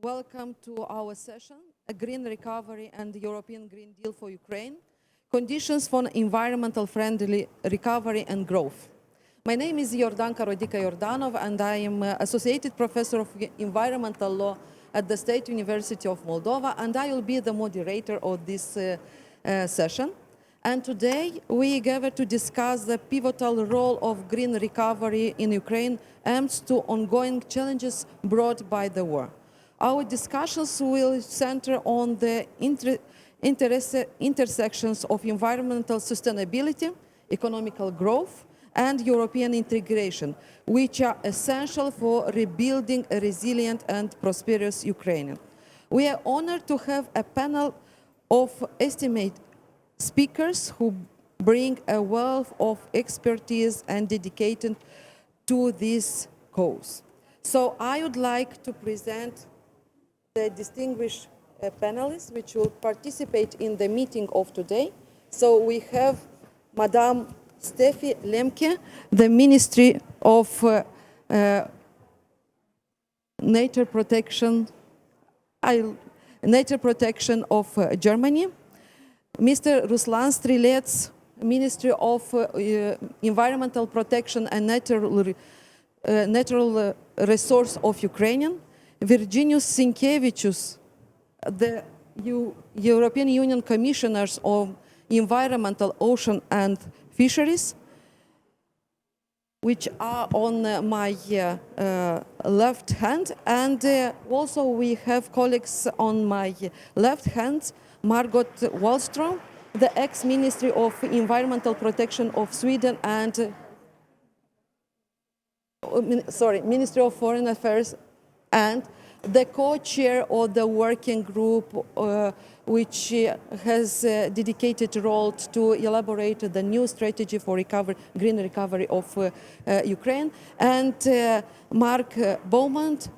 Welcome to our session, A Green Recovery and the European Green Deal for Ukraine, Conditions for Environmental Friendly Recovery and Growth. My name is Yordanka Rodika-Yordanov, and I am Associated Professor of Environmental Law at the State University of Moldova, and I will be the moderator of this session. And today we gather to discuss the pivotal role of green recovery in Ukraine amidst to ongoing challenges brought by the war. Our discussions will center on the intersections of environmental sustainability, economical growth, and European integration, which are essential for rebuilding a resilient and prosperous Ukraine. We are honored to have a panel of esteemed speakers who bring a wealth of expertise and dedication to this cause. So I would like to present the distinguished panelists which will participate in the meeting of today. So we have Madame Steffi Lemke, the Ministry of Nature Protection of Germany. Mr. Ruslan Strilets, Ministry of Environmental Protection and Natural Resource of Ukraine. Virginijus Sinkevičius, the European Union Commissioners of Environmental, Ocean and Fisheries, which are on my left hand. And also we have colleagues on my left hand, Margot Wallström, the ex-Ministry of Environmental Protection of Sweden and, Ministry of Foreign Affairs, and the co-chair of the working group which has a dedicated role to elaborate the new strategy for green recovery of Ukraine, and Mark Beaumont,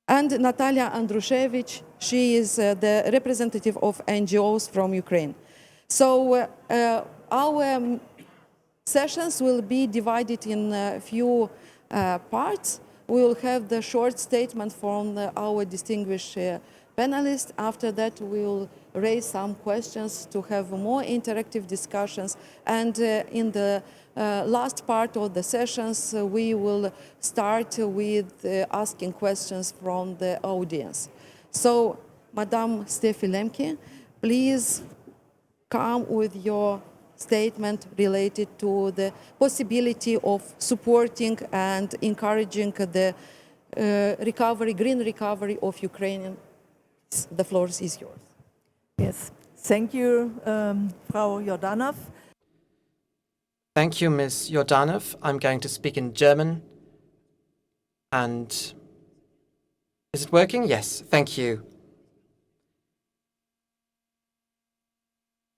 and Natalia Andrushevich. She is the representative of NGOs from Ukraine. So our sessions will be divided in a few parts. We will have the short statement from our distinguished panelists. After that, we will raise some questions to have more interactive discussions. And in the last part of the sessions, we will start with asking questions from the audience. So, Madame Steffi Lemke, please come with your statement related to the possibility of supporting and encouraging the green recovery of Ukraine. The floor is yours. Yes, thank you, Frau Jordanov. Thank you, Ms. Jordanov. I'm going to speak in German. And is it working? Yes, thank you.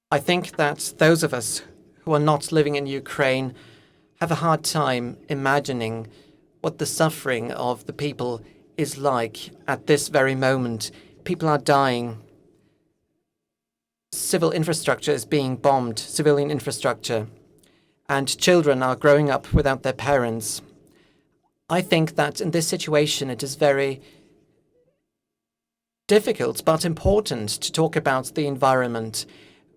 I think that those of us who are not living in Ukraine have a hard time imagining what the suffering of the people is like at this very moment. People are dying. Civil infrastructure is being bombed, civilian infrastructure, and children are growing up without their parents. I think that in this situation it is very difficult but important to talk about the environment,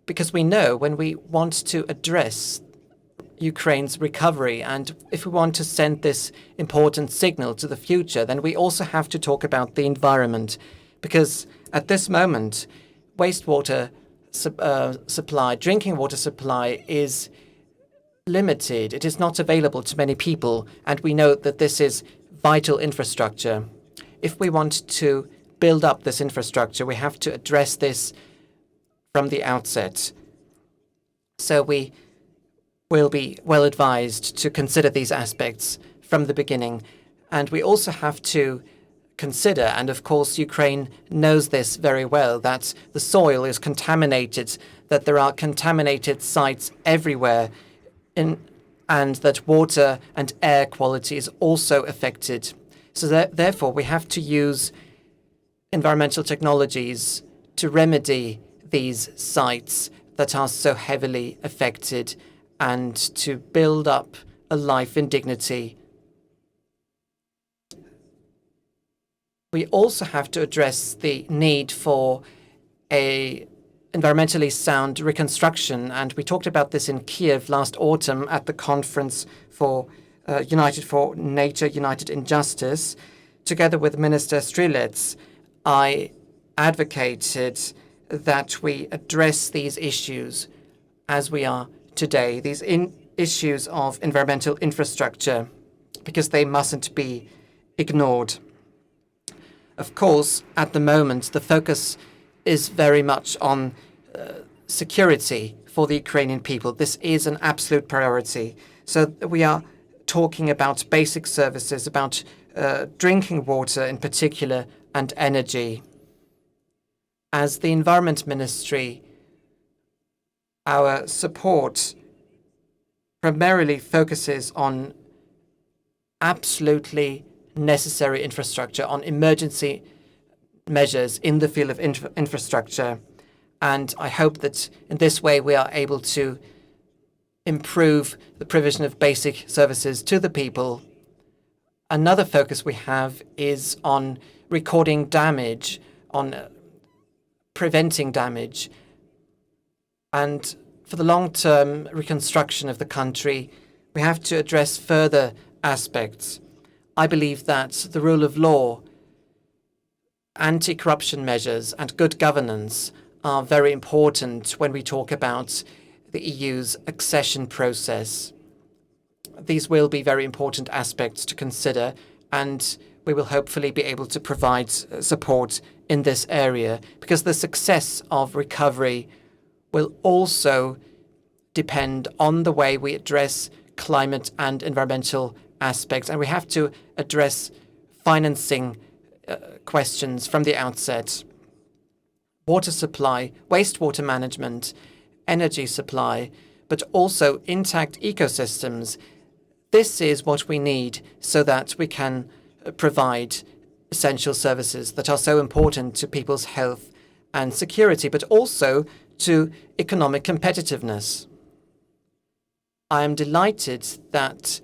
because we know when we want to address Ukraine's recovery and if we want to send this important signal to the future, then we also have to talk about the environment, because at this moment, wastewater supply, drinking water supply is limited. It is not available to many people, and we know that this is vital infrastructure. If we want to build up this infrastructure, we have to address this from the outset. So we will be well advised to consider these aspects from the beginning. And we also have to consider, and of course Ukraine knows this very well, that the soil is contaminated, that there are contaminated sites everywhere, and that water and air quality is also affected. So therefore we have to use environmental technologies to remedy these sites that are so heavily affected and to build up a life in dignity we also have to address the need for a environmentally sound reconstruction. And we talked about this in Kiev last autumn at the conference for United for Nature, United in Justice. Together with Minister Strilets, I advocated that we address these issues as we are today, these issues of environmental infrastructure, because they mustn't be ignored. Of course, at the moment, the focus is very much on security for the Ukrainian people. This is an absolute priority. So we are talking about basic services, about drinking water in particular, and energy. As the Environment Ministry, our support primarily focuses on absolutely necessary infrastructure, on emergency measures in the field of infrastructure. And I hope that in this way we are able to improve the provision of basic services to the people. Another focus we have is on recording damage, on preventing damage. And for the long-term reconstruction of the country, we have to address further aspects. I believe that the rule of law, anti-corruption measures, and good governance are very important when we talk about the EU's accession process. These will be very important aspects to consider, and we will hopefully be able to provide support in this area, because the success of recovery will also depend on the way we address climate and environmental aspects. And we have to address financing questions from the outset. Water supply, wastewater management, energy supply, but also intact ecosystems. This is what we need so that we can provide essential services that are so important to people's health and security, but also to economic competitiveness. I am delighted that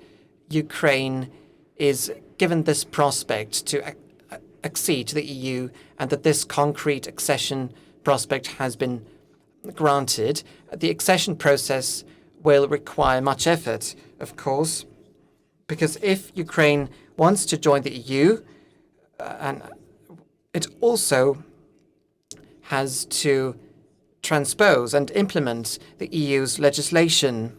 Ukraine is given this prospect to accede to the EU, and that this concrete accession prospect has been granted. The accession process will require much effort, of course, because if Ukraine wants to join the EU, and it also has to transpose and implement the EU's legislation.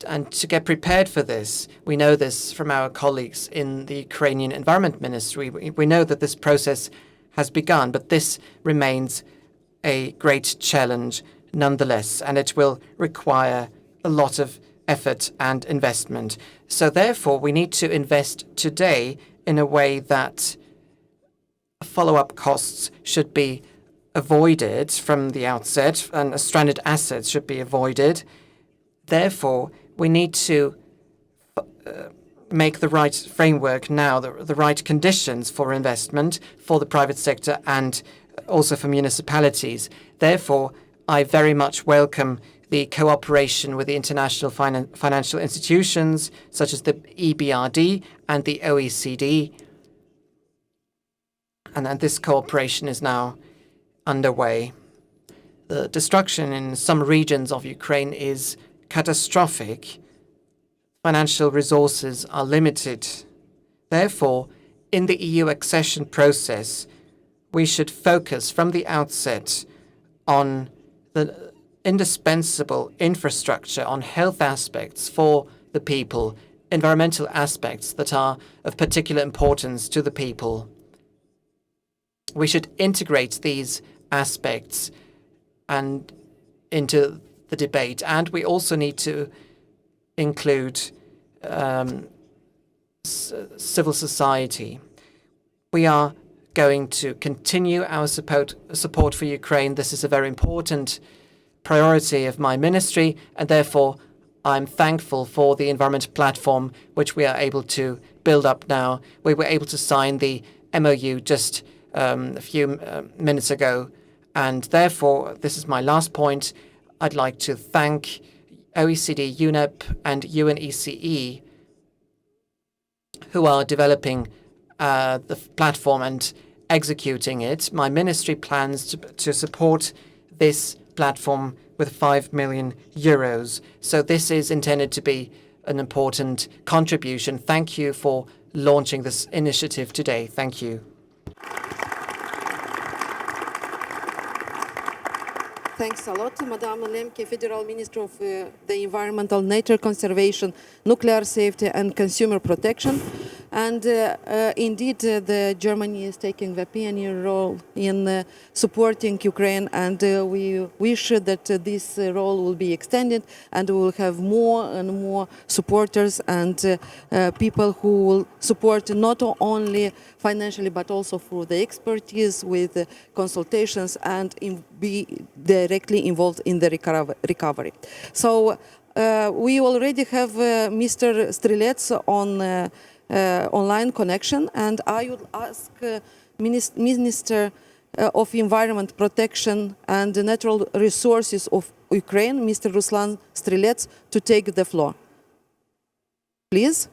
And to get prepared for this, we know this from our colleagues in the Ukrainian Environment Ministry. We know that this process has begun, but this remains a great challenge nonetheless, and it will require a lot of effort and investment. So therefore, we need to invest today in a way that follow-up costs should be avoided from the outset, and stranded assets should be avoided. Therefore, we need to make the right framework now, the right conditions for investment for the private sector and also for municipalities. Therefore, I very much welcome the cooperation with the international financial institutions, such as the EBRD and the OECD. And this cooperation is now underway. The destruction in some regions of Ukraine is catastrophic. Financial resources are limited. Therefore, in the EU accession process, we should focus from the outset on the indispensable infrastructure, on health aspects for the people, environmental aspects that are of particular importance to the people. We should integrate these aspects and into the debate, and we also need to include civil society. We are going to continue our support for Ukraine. This is a very important priority of my ministry, and therefore I'm thankful for the environment platform which we are able to build up now. We were able to sign the MOU just a few minutes ago, and therefore, this is my last point, I'd like to thank OECD, UNEP, and UNECE, who are developing the platform and executing it. My ministry plans to support this platform with 5 million euros. So this is intended to be an important contribution. Thank you for launching this initiative today. Thank you. Thanks a lot, Madame Lemke, Federal Minister of the Environmental, Nature Conservation, Nuclear Safety and Consumer Protection. And indeed, Germany is taking the pioneer role in supporting Ukraine, and we wish that this role will be extended and we will have more and more supporters and people who will support not only financially but also through the expertise with consultations and be directly involved in the recovery. So we already have Mr. Strelets on online connection, and I would ask Minister of Environment Protection and Natural Resources of Ukraine, Mr. Ruslan Strelets, to take the floor. Please.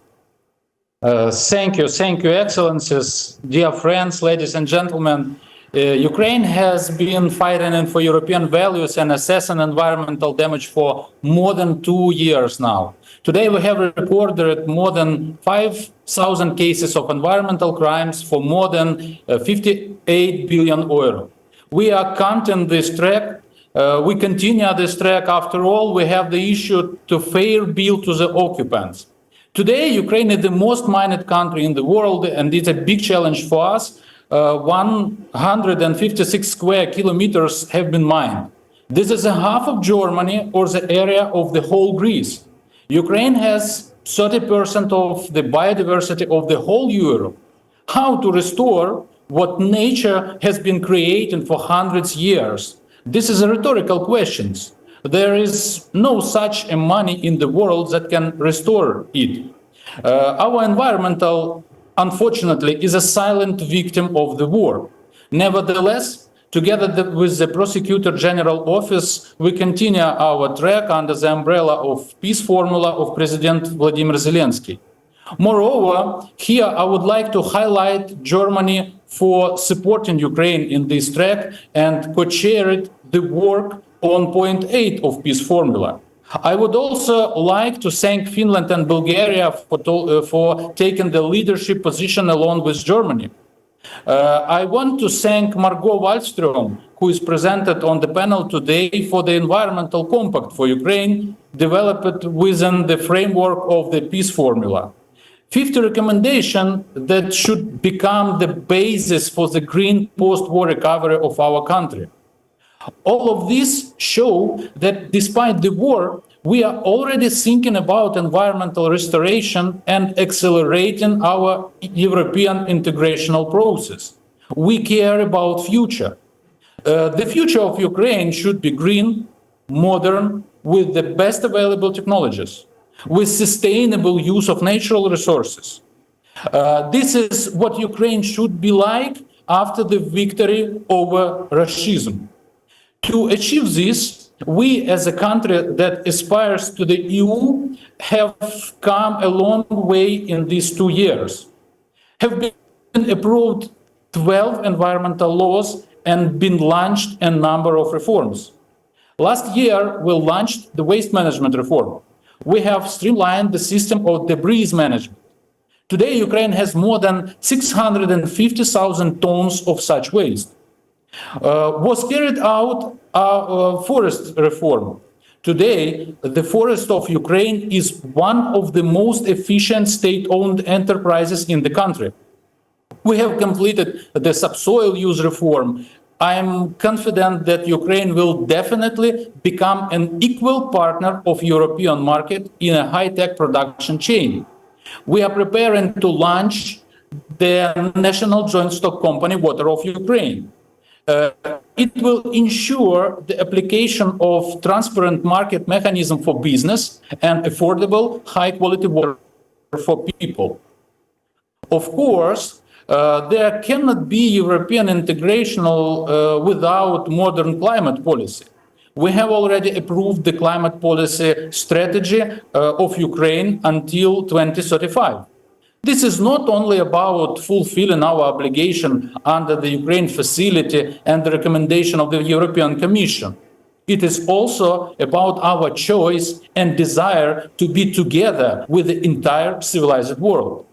Thank you, Excellencies, dear friends, ladies and gentlemen. Ukraine has been fighting for European values and assessing environmental damage for more than 2 years now. Today we have recorded more than 5,000 cases of environmental crimes for more than 58 billion euro. We are counting this track. We continue this track. After all, we have the issue to fair bill to the occupants. Today, Ukraine is the most mined country in the world, and it's a big challenge for us. 156 square kilometers have been mined. This is a half of Germany or the area of the whole Greece. Ukraine has 30% of the biodiversity of the whole Europe. How to restore what nature has been creating for hundreds of years? This is a rhetorical question. There is no such a money in the world that can restore it. Our environmental, unfortunately, is a silent victim of the war. Nevertheless, together with the Prosecutor General Office, we continue our track under the umbrella of peace formula of President Vladimir Zelensky. Moreover, here I would like to highlight Germany for supporting Ukraine in this track and co-chaired the work on point 8 of peace formula. I would also like to thank Finland and Bulgaria for taking the leadership position along with Germany. I want to thank Margot Wallström, who is presented on the panel today, for the environmental compact for Ukraine, developed within the framework of the peace formula. 50 recommendations that should become the basis for the green post-war recovery of our country. All of this show that despite the war, we are already thinking about environmental restoration and accelerating our European integrational process. We care about future. The future of Ukraine should be green, modern, with the best available technologies, with sustainable use of natural resources. This is what Ukraine should be like after the victory over Russianism. To achieve this, we as a country that aspires to the EU have come a long way in these 2 years, have been approved 12 environmental laws and been launched a number of reforms. Last year, we launched the waste management reform. We have streamlined the system of debris management. Today, Ukraine has more than 650,000 tons of such waste. Was carried out a forest reform. Today, the forest of Ukraine is one of the most efficient state-owned enterprises in the country. We have completed the subsoil use reform. I am confident that Ukraine will definitely become an equal partner of European market in a high-tech production chain. We are preparing to launch the National Joint Stock Company Water of Ukraine. It will ensure the application of transparent market mechanism for business and affordable, high-quality water for people. Of course, there cannot be European integration without modern climate policy. We have already approved the climate policy strategy of Ukraine until 2035. This is not only about fulfilling our obligation under the Ukraine facility and the recommendation of the European Commission. It is also about our choice and desire to be together with the entire civilized world.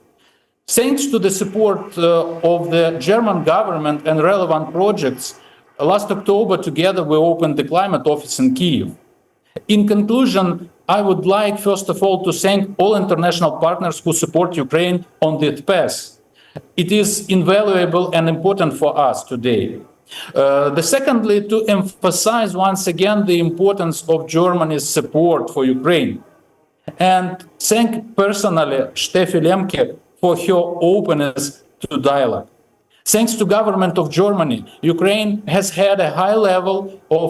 Thanks to the support of the German government and relevant projects, last October together we opened the climate office in Kyiv. In conclusion, I would like first of all to thank all international partners who support Ukraine on this path. It is invaluable and important for us today. Secondly, to emphasize once again the importance of Germany's support for Ukraine, and thank personally Steffi Lemke for her openness to dialogue. Thanks to government of Germany, Ukraine has had a high level of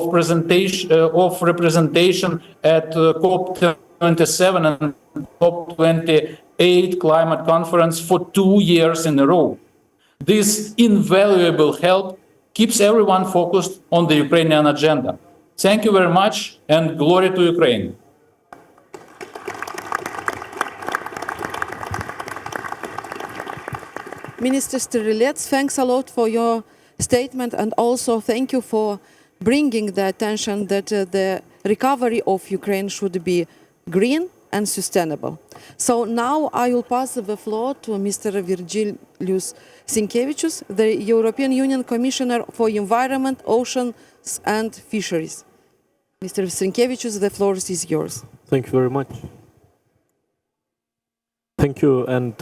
representation at COP27 and COP28 climate conference for 2 years in a row. This invaluable help keeps everyone focused on the Ukrainian agenda. Thank you very much, and glory to Ukraine. Minister Strilets, thanks a lot for your statement, and also thank you for bringing the attention that the recovery of Ukraine should be green and sustainable. So now I will pass the floor to Mr. Virgilius Sinkevičius, the European Union Commissioner for Environment, Oceans and Fisheries. Mr. Sinkevičius, the floor is yours. Thank you very much. Thank you, and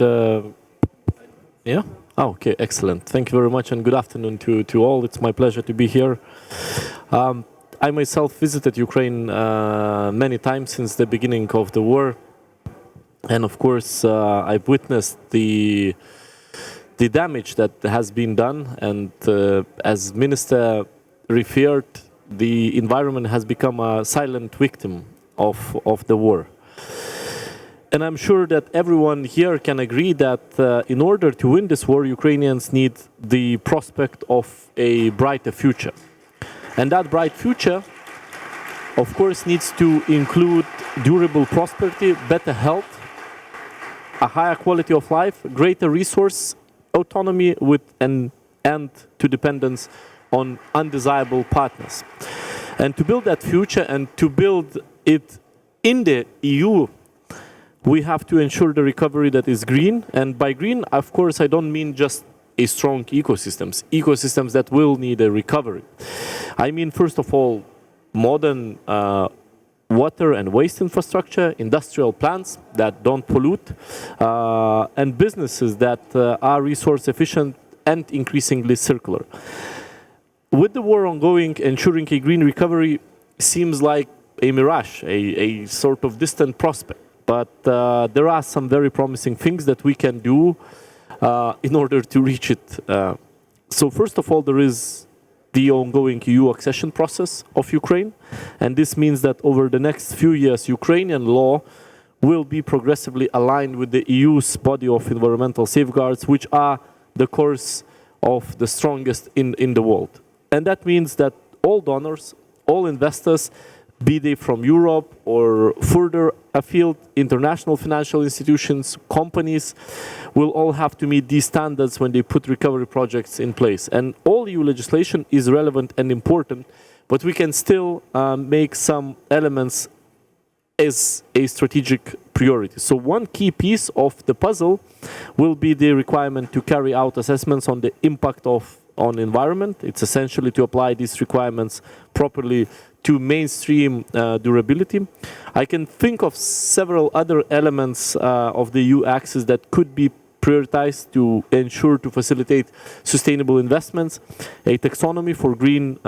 yeah? Oh, okay, excellent. Thank you very much, and good afternoon to all. It's my pleasure to be here. I myself visited Ukraine many times since the beginning of the war. And of course, I've witnessed the damage that has been done. And as Minister referred, the environment has become a silent victim of the war. And I'm sure that everyone here can agree that in order to win this war, Ukrainians need the prospect of a brighter future. And that bright future, of course, needs to include durable prosperity, better health, a higher quality of life, greater resource autonomy with an end to dependence on undesirable partners. And to build that future and to build it in the EU, we have to ensure the recovery that is green. And by green, of course, I don't mean just a strong ecosystems that will need a recovery. I mean, first of all, modern water and waste infrastructure, industrial plants that don't pollute, and businesses that are resource efficient and increasingly circular. With the war ongoing, ensuring a green recovery seems like a mirage, a sort of distant prospect. But there are some very promising things that we can do in order to reach it. So first of all, there is the ongoing EU accession process of Ukraine. And this means that over the next few years, Ukrainian law will be progressively aligned with the EU's body of environmental safeguards, which are the cores of the strongest in the world. And that means that all donors, all investors, be they from Europe or further afield, international financial institutions, companies, will all have to meet these standards when they put recovery projects in place. And all EU legislation is relevant and important, but we can still make some elements as a strategic priority. So one key piece of the puzzle will be the requirement to carry out assessments on the impact on environment. It's essentially to apply these requirements properly to mainstream durability. I can think of several other elements of the EU axis that could be prioritized to ensure to facilitate sustainable investments. A taxonomy for green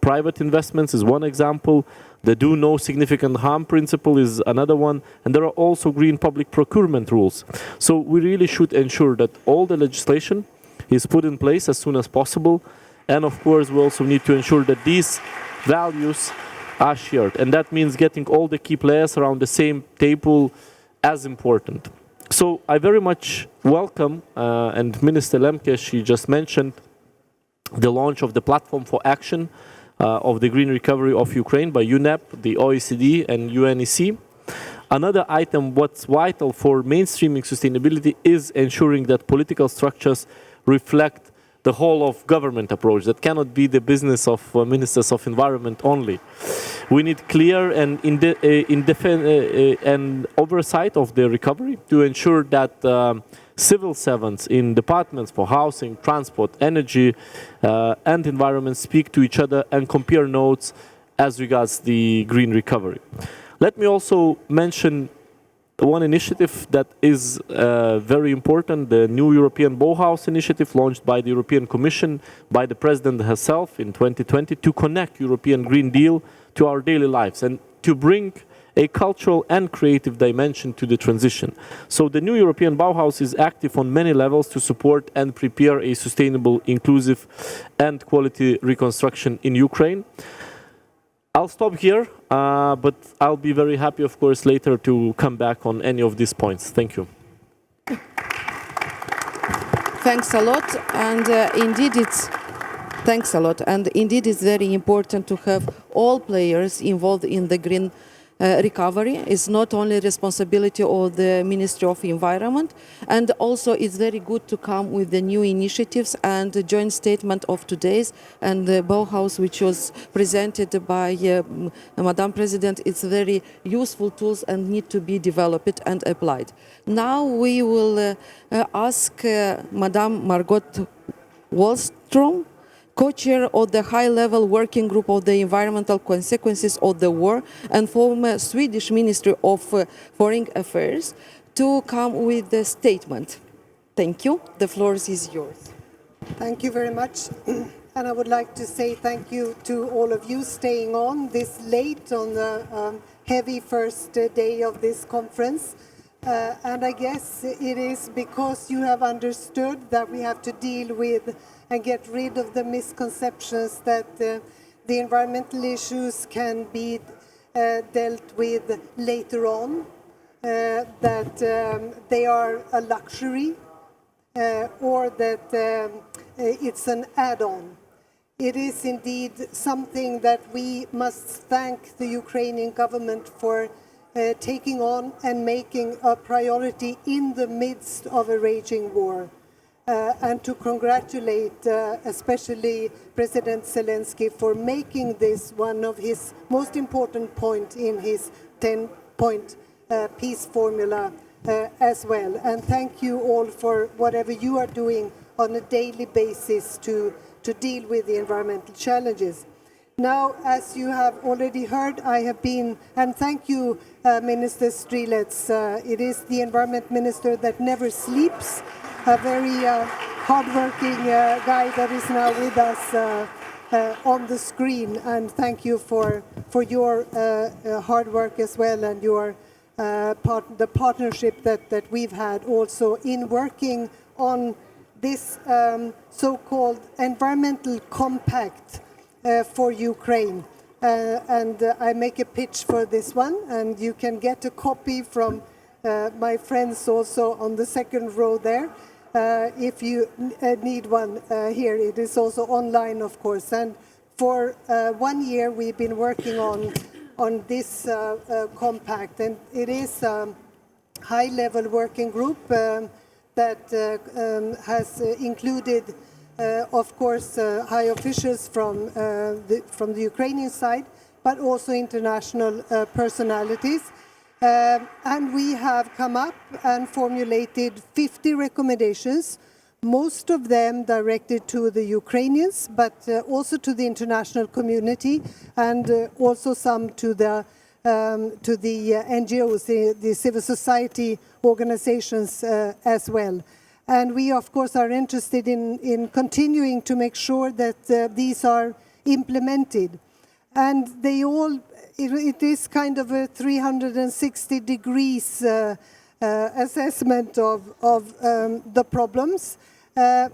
private investments is one example. The do no significant harm principle is another one. And there are also green public procurement rules. So we really should ensure that all the legislation is put in place as soon as possible. And of course, we also need to ensure that these values are shared. And that means getting all the key players around the same table as important. So I very much welcome, and Minister Lemke, she just mentioned, the launch of the Platform for Action of the Green Recovery of Ukraine by UNEP, the OECD and UNEC. Another item, what's vital for mainstreaming sustainability is ensuring that political structures reflect the whole of government approach. That cannot be the business of ministers of environment only. We need clear and and oversight of the recovery to ensure that civil servants in departments for housing, transport, energy, and environment speak to each other and compare notes as regards the green recovery. Let me also mention one initiative that is very important, the new European Bauhaus initiative launched by the European Commission, by the President herself in 2020, to connect European Green Deal to our daily lives and to bring a cultural and creative dimension to the transition. So the new European Bauhaus is active on many levels to support and prepare a sustainable, inclusive and quality reconstruction in Ukraine. I'll stop here, but I'll be very happy, of course, later to come back on any of these points. Thank you. Thanks a lot, and thanks a lot. And indeed, it's very important to have all players involved in the green recovery. It's not only responsibility of the Ministry of Environment, and also it's very good to come with the new initiatives and the joint statement of today's and the Bauhaus, which was presented by Madam President. It's very useful tools and need to be developed and applied. Now we will ask Madam Margot Wallström, co-chair of the high-level working group of the environmental consequences of the war and former Swedish Ministry of Foreign Affairs, to come with the statement. Thank you. The floor is yours. Thank you very much. And I would like to say thank you to all of you staying on this late on the heavy first day of this conference. And I guess it is because you have understood that we have to deal with and get rid of the misconceptions that the environmental issues can be dealt with later on, that they are a luxury, or that it's an add-on. It is indeed something that we must thank the Ukrainian government for taking on and making a priority in the midst of a raging war. And to congratulate especially President Zelensky for making this one of his most important points in his 10-point peace formula as well. And thank you all for whatever you are doing on a daily basis to deal with the environmental challenges. Now, as you have already heard, I have been, and thank you, Minister Strilets. It is the Environment Minister that never sleeps, a very hardworking guy that is now with us on the screen. And thank you for your hard work as well, and your the partnership that we've had also in working on this so-called environmental compact for Ukraine. And I make a pitch for this one, and you can get a copy from my friends also on the second row there. If you need one here, it is also online, of course. And for 1 year, we've been working on this compact, and it is a high-level working group that has included, of course, high officials from the Ukrainian side, but also international personalities. And we have come up and formulated 50 recommendations, most of them directed to the Ukrainians, but also to the international community, and also some to the NGOs, the civil society organizations as well. And we, of course, are interested in continuing to make sure that these are implemented. And they all, it is kind of a 360 degrees assessment of the problems. I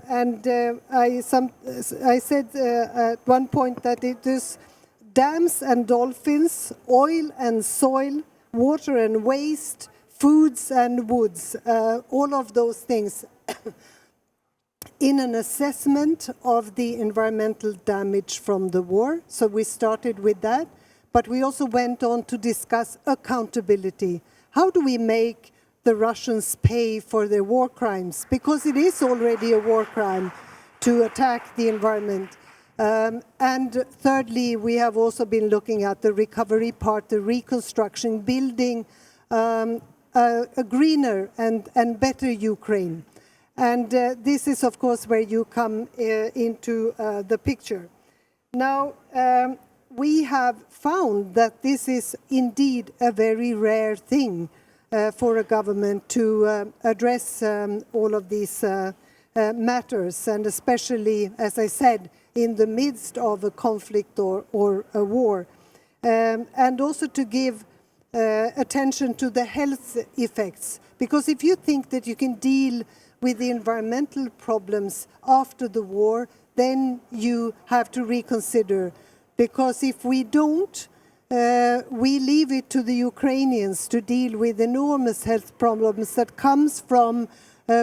said at one point that it is dams and dolphins, oil and soil, water and waste, foods and woods, all of those things in an assessment of the environmental damage from the war. So we started with that, but we also went on to discuss accountability. how do we make the Russians pay for their war crimes? Because it is already a war crime to attack the environment. And thirdly, we have also been looking at the recovery part, the reconstruction, building a greener and better Ukraine. And this is, of course, where you come into the picture. Now, we have found that this is indeed a very rare thing for a government to address all of these matters, and especially, as I said, in the midst of a conflict or a war. And also to give attention to the health effects. Because if you think that you can deal with the environmental problems after the war, then you have to reconsider. Because if we don't, we leave it to the Ukrainians to deal with enormous health problems that comes from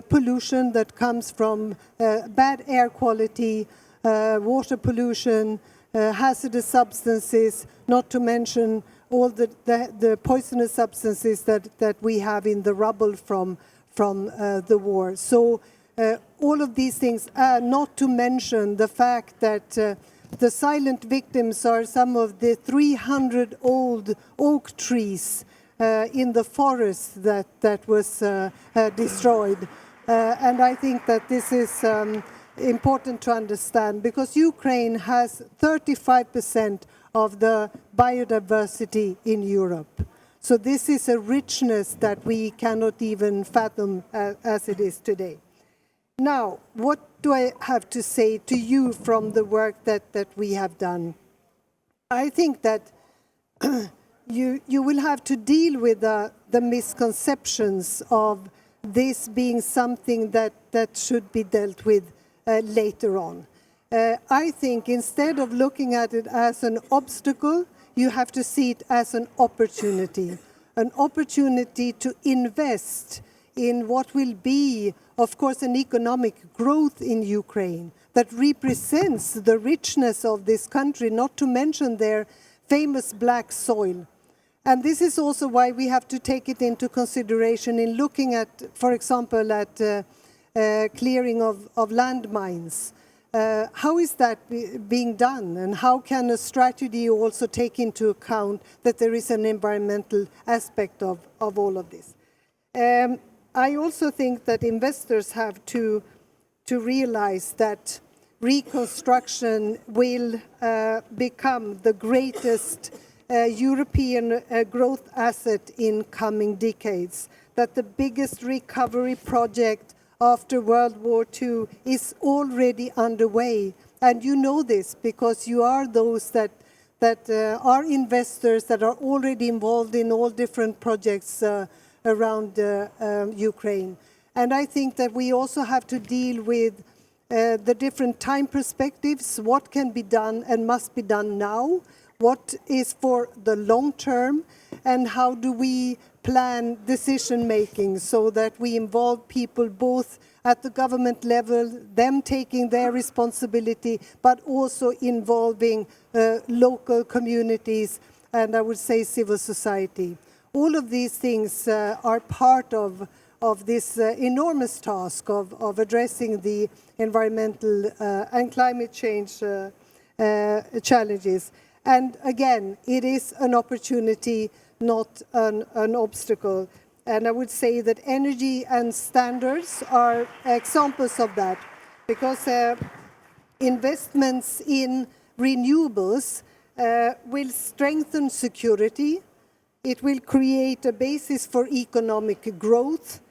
pollution, that comes from bad air quality, water pollution, hazardous substances, not to mention all the poisonous substances that we have in the rubble from the war. So all of these things, not to mention the fact that the silent victims are some of the 300 old oak trees in the forest that was destroyed. And I think that this is important to understand, because Ukraine has 35% of the biodiversity in Europe. So this is a richness that we cannot even fathom as it is today. Now, what do I have to say to you from the work that we have done? I think that you will have to deal with the misconceptions of this being something that should be dealt with later on. I think instead of looking at it as an obstacle, you have to see it as an opportunity to invest in what will be, of course, an economic growth in Ukraine that represents the richness of this country, not to mention their famous black soil. And this is also why we have to take it into consideration in looking at, for example, at clearing of landmines. How is that being done, and how can a strategy also take into account that there is an environmental aspect of all of this? I also think that investors have to realize that reconstruction will become the greatest European growth asset in coming decades, that the biggest recovery project after World War II is already underway. And you know this because you are those that are investors that are already involved in all different projects around Ukraine. And I think that we also have to deal with the different time perspectives, what can be done and must be done now, what is for the long term, and how do we plan decision making so that we involve people both at the government level, them taking their responsibility, but also involving local communities and I would say civil society. All of these things are part of this enormous task of addressing the environmental and climate change challenges. And again, it is an opportunity, not an obstacle. And I would say that energy and standards are examples of that, because investments in renewables will strengthen security. It will create a basis for economic growth.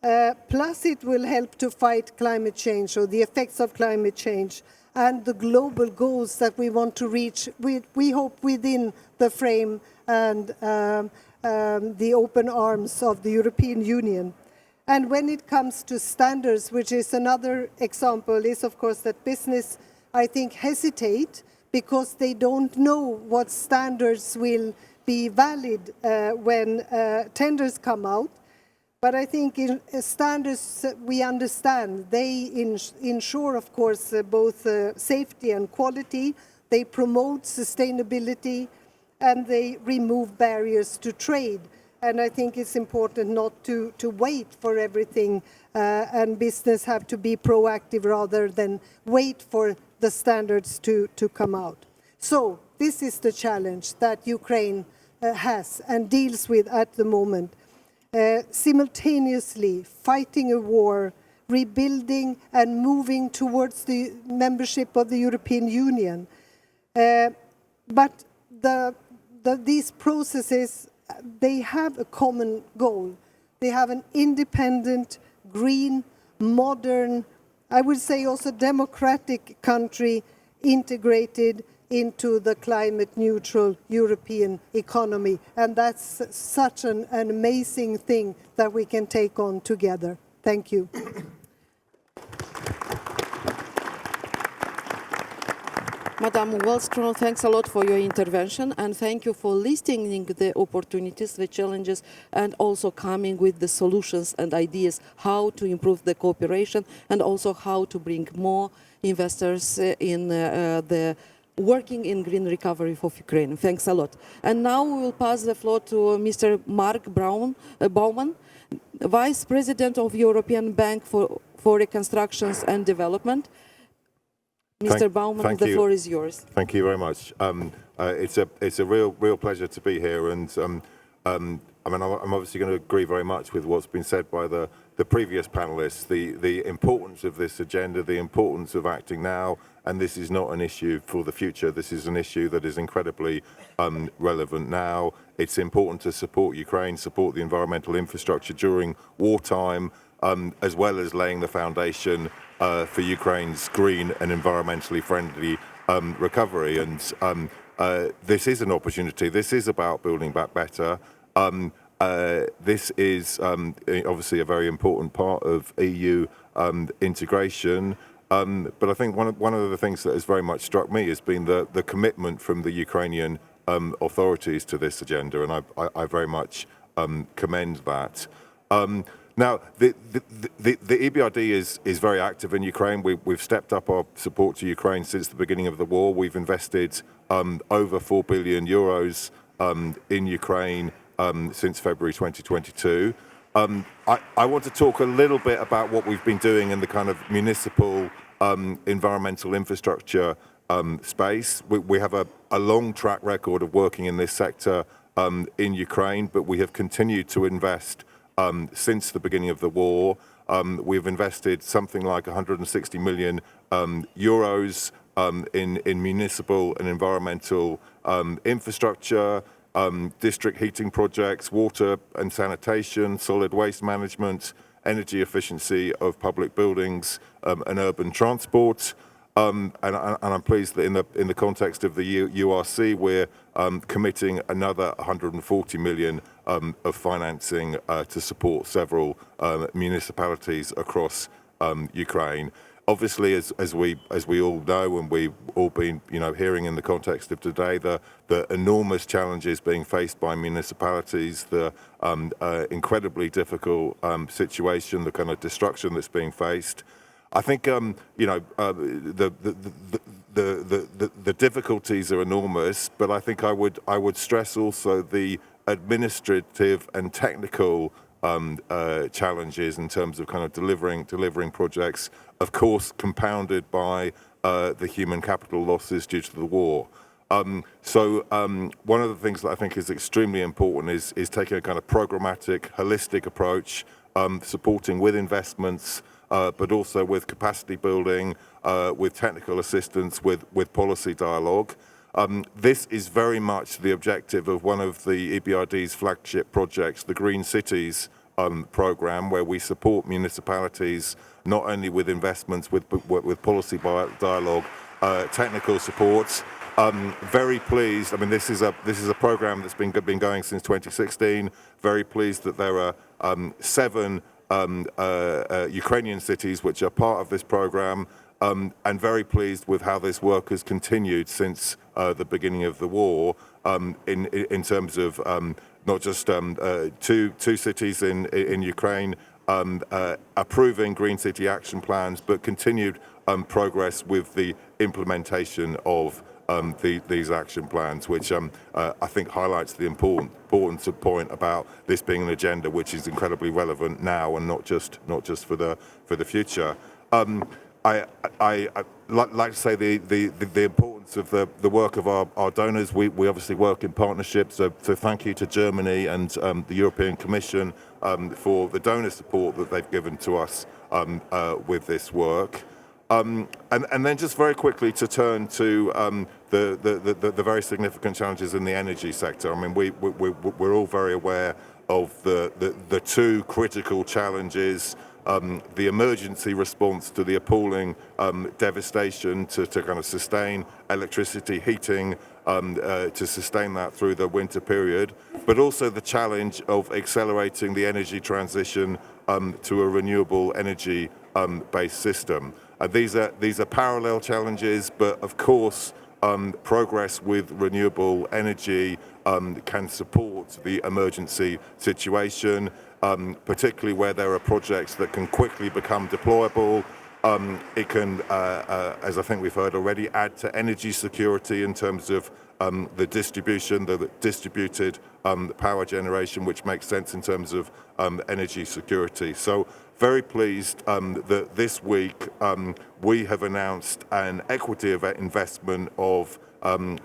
Plus, it will help to fight climate change, or the effects of climate change, and the global goals that we want to reach, we hope, within the frame and the open arms of the European Union. And when it comes to standards, which is another example, is of course that business, I think, hesitate because they don't know what standards will be valid when tenders come out. But I think in standards, we understand, they ensure, of course, both safety and quality. They promote sustainability, and they remove barriers to trade. And I think it's important not to wait for everything, and business have to be proactive rather than wait for the standards to come out. So this is the challenge that Ukraine has and deals with at the moment. Simultaneously fighting a war, rebuilding and moving towards the membership of the European Union. But these processes, they have a common goal. They have an independent, green, modern, I would say also democratic country integrated into the climate neutral European economy. And that's such an amazing thing that we can take on together. Thank you. Madam Wallström, thanks a lot for your intervention, and thank you for listing the opportunities, the challenges, and also coming with the solutions and ideas how to improve the cooperation and also how to bring more investors in the working in green recovery for Ukraine. Thanks a lot. And now we will pass the floor to Mr. Mark Baumann, Vice President of European Bank for Reconstruction and Development. Mr. Baumann, the floor is yours. Thank you very much. It's a real pleasure to be here, and I mean, I'm obviously going to agree very much with what's been said by the previous panelists. The importance of this agenda, the importance of acting now, and this is not an issue for the future. This is an issue that is incredibly relevant now. It's important to support Ukraine, support the environmental infrastructure during wartime, as well as laying the foundation for Ukraine's green and environmentally friendly recovery. And this is an opportunity. This is about building back better. This is obviously a very important part of EU integration. But I think one of the things that has very much struck me has been the commitment from the Ukrainian authorities to this agenda, and I very much commend that. Now, the EBRD is very active in Ukraine. We've stepped up our support to Ukraine since the beginning of the war. We've invested over 4 billion euros in Ukraine since February 2022. I want to talk a little bit about what we've been doing in the kind of municipal environmental infrastructure space. We have a long track record of working in this sector in Ukraine, but we have continued to invest since the beginning of the war. We've invested something like 160 million euros in municipal and environmental infrastructure, district heating projects, water and sanitation, solid waste management, energy efficiency of public buildings, and urban transport. And I'm pleased that in the context of the URC, we're committing another 140 million of financing to support several municipalities across Ukraine. Obviously, as we all know, and we've all been hearing in the context of today, the enormous challenges being faced by municipalities, the incredibly difficult situation, the kind of destruction that's being faced. I think the difficulties are enormous, but I think I would stress also the administrative and technical challenges in terms of kind of delivering projects, of course compounded by the human capital losses due to the war. So one of the things that I think is extremely important is taking a kind of programmatic, holistic approach, supporting with investments, but also with capacity building, with technical assistance, with policy dialogue. This is very much the objective of one of the EBRD's flagship projects, the Green Cities program, where we support municipalities not only with investments, with policy dialogue, technical support. Very pleased. I mean, this is a program that's been going since 2016. Very pleased that there are 7 Ukrainian cities which are part of this program, and very pleased with how this work has continued since the beginning of the war, in terms of not just two cities in Ukraine approving Green City action plans, but continued progress with the implementation of these action plans, which I think highlights the importance of point about this being an agenda which is incredibly relevant now and not just for the future. I like to say the importance of the work of our donors. We obviously work in partnership, so thank you to Germany and the European Commission for the donor support that they've given to us with this work. And then just very quickly to turn to the very significant challenges in the energy sector. I mean, we're all very aware of the two critical challenges. The emergency response to the appalling devastation to kind of sustain electricity, heating, to sustain that through the winter period, but also the challenge of accelerating the energy transition to a renewable energy based system. These are parallel challenges, but of course progress with renewable energy can support the emergency situation. Particularly where there are projects that can quickly become deployable. It can, as I think we've heard already, add to energy security in terms of the distribution, the distributed power generation, which makes sense in terms of energy security. So very pleased that this week we have announced an equity investment of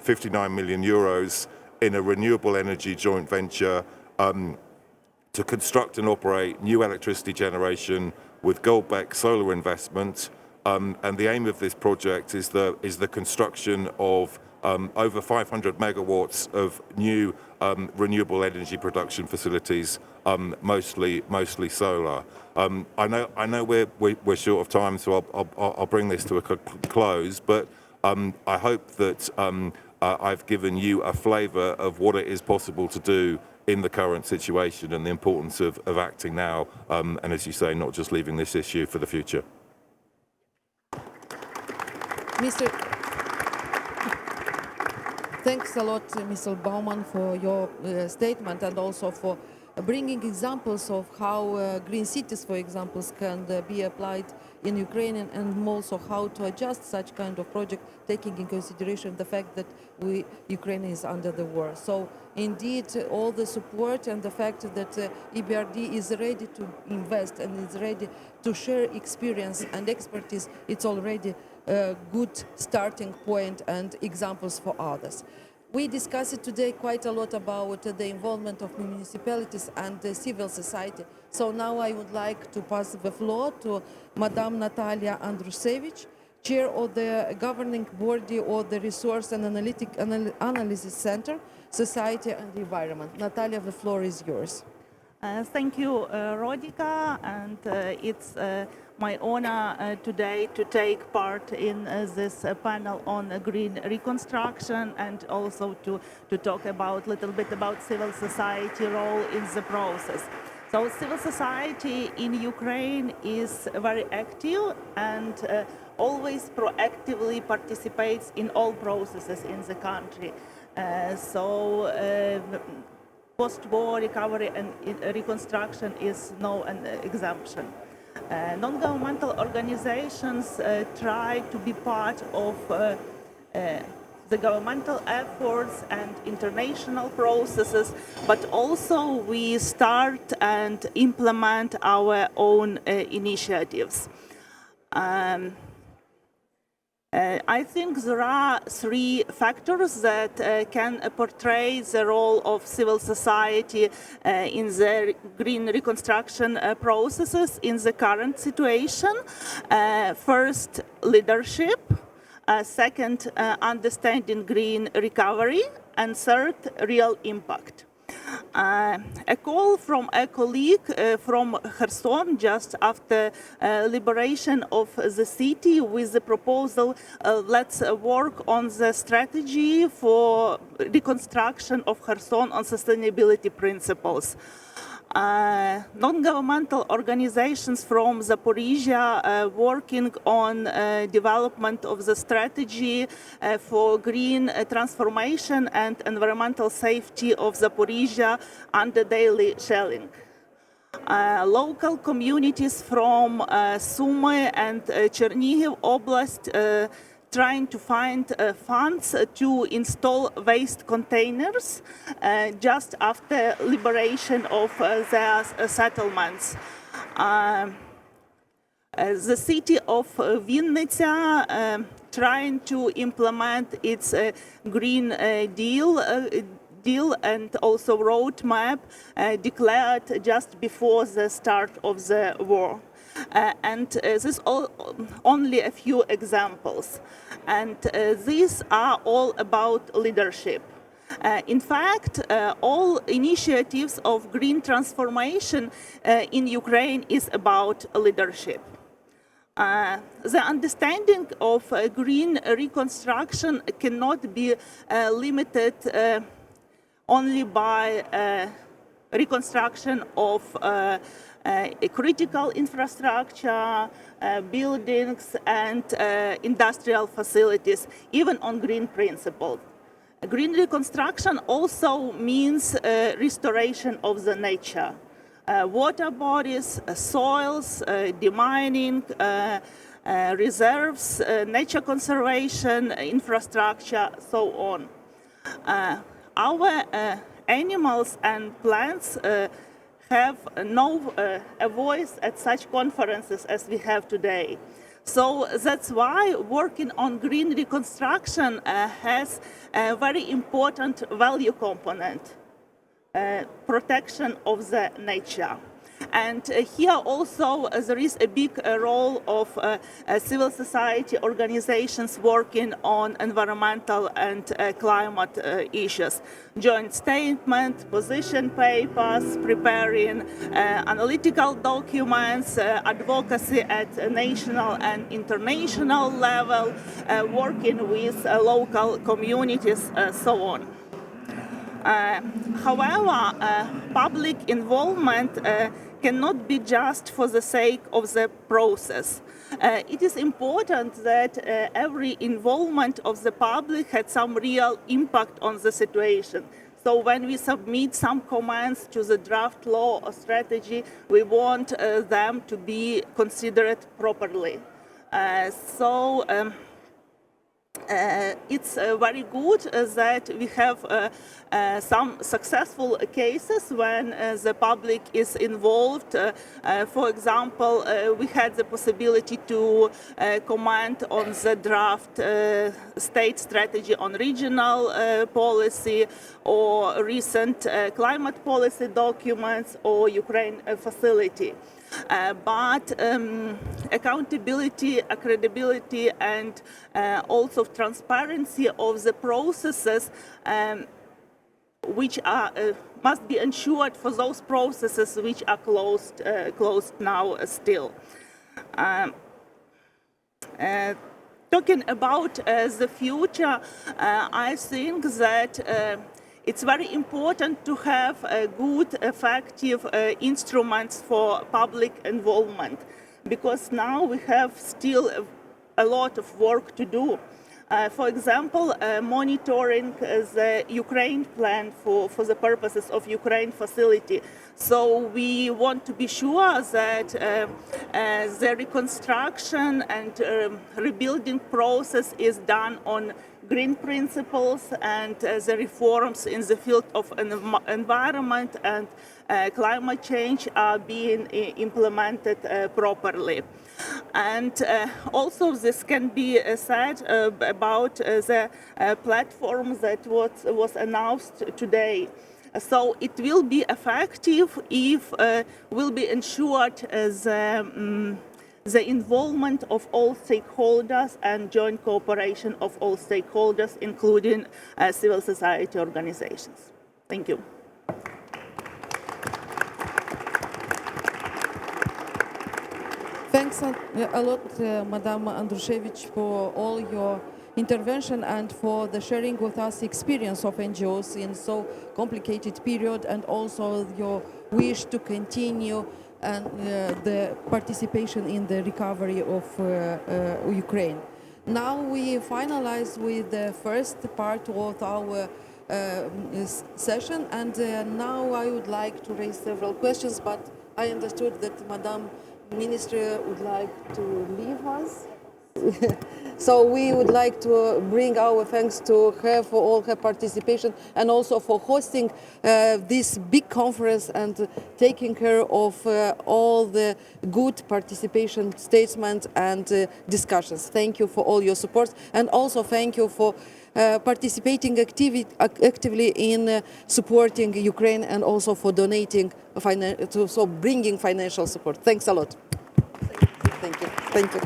59 million euros in a renewable energy joint venture to construct and operate new electricity generation with Goldbeck solar investment. And the aim of this project is the construction of over 500 megawatts of new renewable energy production facilities, mostly solar. I know we're short of time, so I'll bring this to a close. But I hope that I've given you a flavour of what it is possible to do in the current situation and the importance of acting now, and as you say, not just leaving this issue for the future. Thanks a lot, Mr. Baumann, for your statement and also for bringing examples of how green cities, for example, can be applied in Ukraine, and also how to adjust such kind of project, taking in consideration the fact that Ukraine is under the war. So indeed, all the support and the fact that EBRD is ready to invest and is ready to share experience and expertise, it's already a good starting point and examples for others. We discussed today quite a lot about the involvement of municipalities and the civil society. So now I would like to pass the floor to Madame Natalia Andrushevich, Chair of the Governing Body of the Resource and Analysis Center, Society and Environment. Natalia, the floor is yours. Thank you, Rodica, and it's my honor today to take part in this panel on green reconstruction, and also to talk about a little bit about civil society role in the process. So civil society in Ukraine is very active and always proactively participates in all processes in the country. Post-war recovery and reconstruction is no exemption. Non-governmental organizations try to be part of the governmental efforts and international processes, but also we start and implement our own initiatives. I think there are three factors that can portray the role of civil society in the green reconstruction processes in the current situation. First, leadership. Second, understanding green recovery. And third, real impact. A call from a colleague from Kherson just after liberation of the city with the proposal, let's work on the strategy for reconstruction of Kherson on sustainability principles. Non-governmental organizations from Zaporizhia working on development of the strategy for green transformation and environmental safety of Zaporizhia under daily shelling. Local communities from Sumy and Chernihiv Oblast trying to find funds to install waste containers just after liberation of their settlements. The city of Vinnytsia trying to implement its Green Deal and also roadmap declared just before the start of the war. And this is only a few examples. And these are all about leadership. In fact, all initiatives of green transformation in Ukraine is about leadership. The understanding of green reconstruction cannot be limited only by reconstruction of critical infrastructure, buildings, and industrial facilities, even on green principles. Green reconstruction also means restoration of the nature. Water bodies, soils, demining, reserves, nature conservation, infrastructure, so on. Our animals and plants have no a voice at such conferences as we have today. So that's why working on green reconstruction has a very important value component. Protection of the nature. And here also there is a big role of civil society organizations working on environmental and climate issues. Joint statement, position papers, preparing analytical documents, advocacy at national and international level, working with local communities, so on. However, public involvement cannot be just for the sake of the process. It is important that every involvement of the public had some real impact on the situation. So when we submit some comments to the draft law or strategy, we want them to be considered properly. It's very good that we have some successful cases when the public is involved. For example, we had the possibility to comment on the draft state strategy on regional policy, or recent climate policy documents, or Ukraine facility. But accountability, credibility, and also transparency of the processes which are must be ensured for those processes which are closed now still. Talking about the future, I think that it's very important to have good, effective instruments for public involvement, because now we have still a lot of work to do. For example, monitoring the Ukraine plan for the purposes of Ukraine facility. So we want to be sure that the reconstruction and rebuilding process is done on green principles, and the reforms in the field of environment and climate change are being implemented properly. And also this can be said about the platform that was announced today. So it will be effective if will be ensured the involvement of all stakeholders and joint cooperation of all stakeholders, including civil society organizations. Thank you. Thanks a lot, Madam Andrushevich, for all your intervention and for the sharing with us experience of NGOs in so complicated period, and also your wish to continue and the participation in the recovery of Ukraine. Now we finalize with the first part of our session, and now I would like to raise several questions, but I understood that Madam Minister would like to leave us. So we would like to bring our thanks to her for all her participation and also for hosting this big conference and taking care of all the good participation statements and discussions. Thank you for all your support, and also thank you for participating actively in supporting Ukraine and also for donating, so bringing financial support. Thanks a lot. Thank you. Thank you.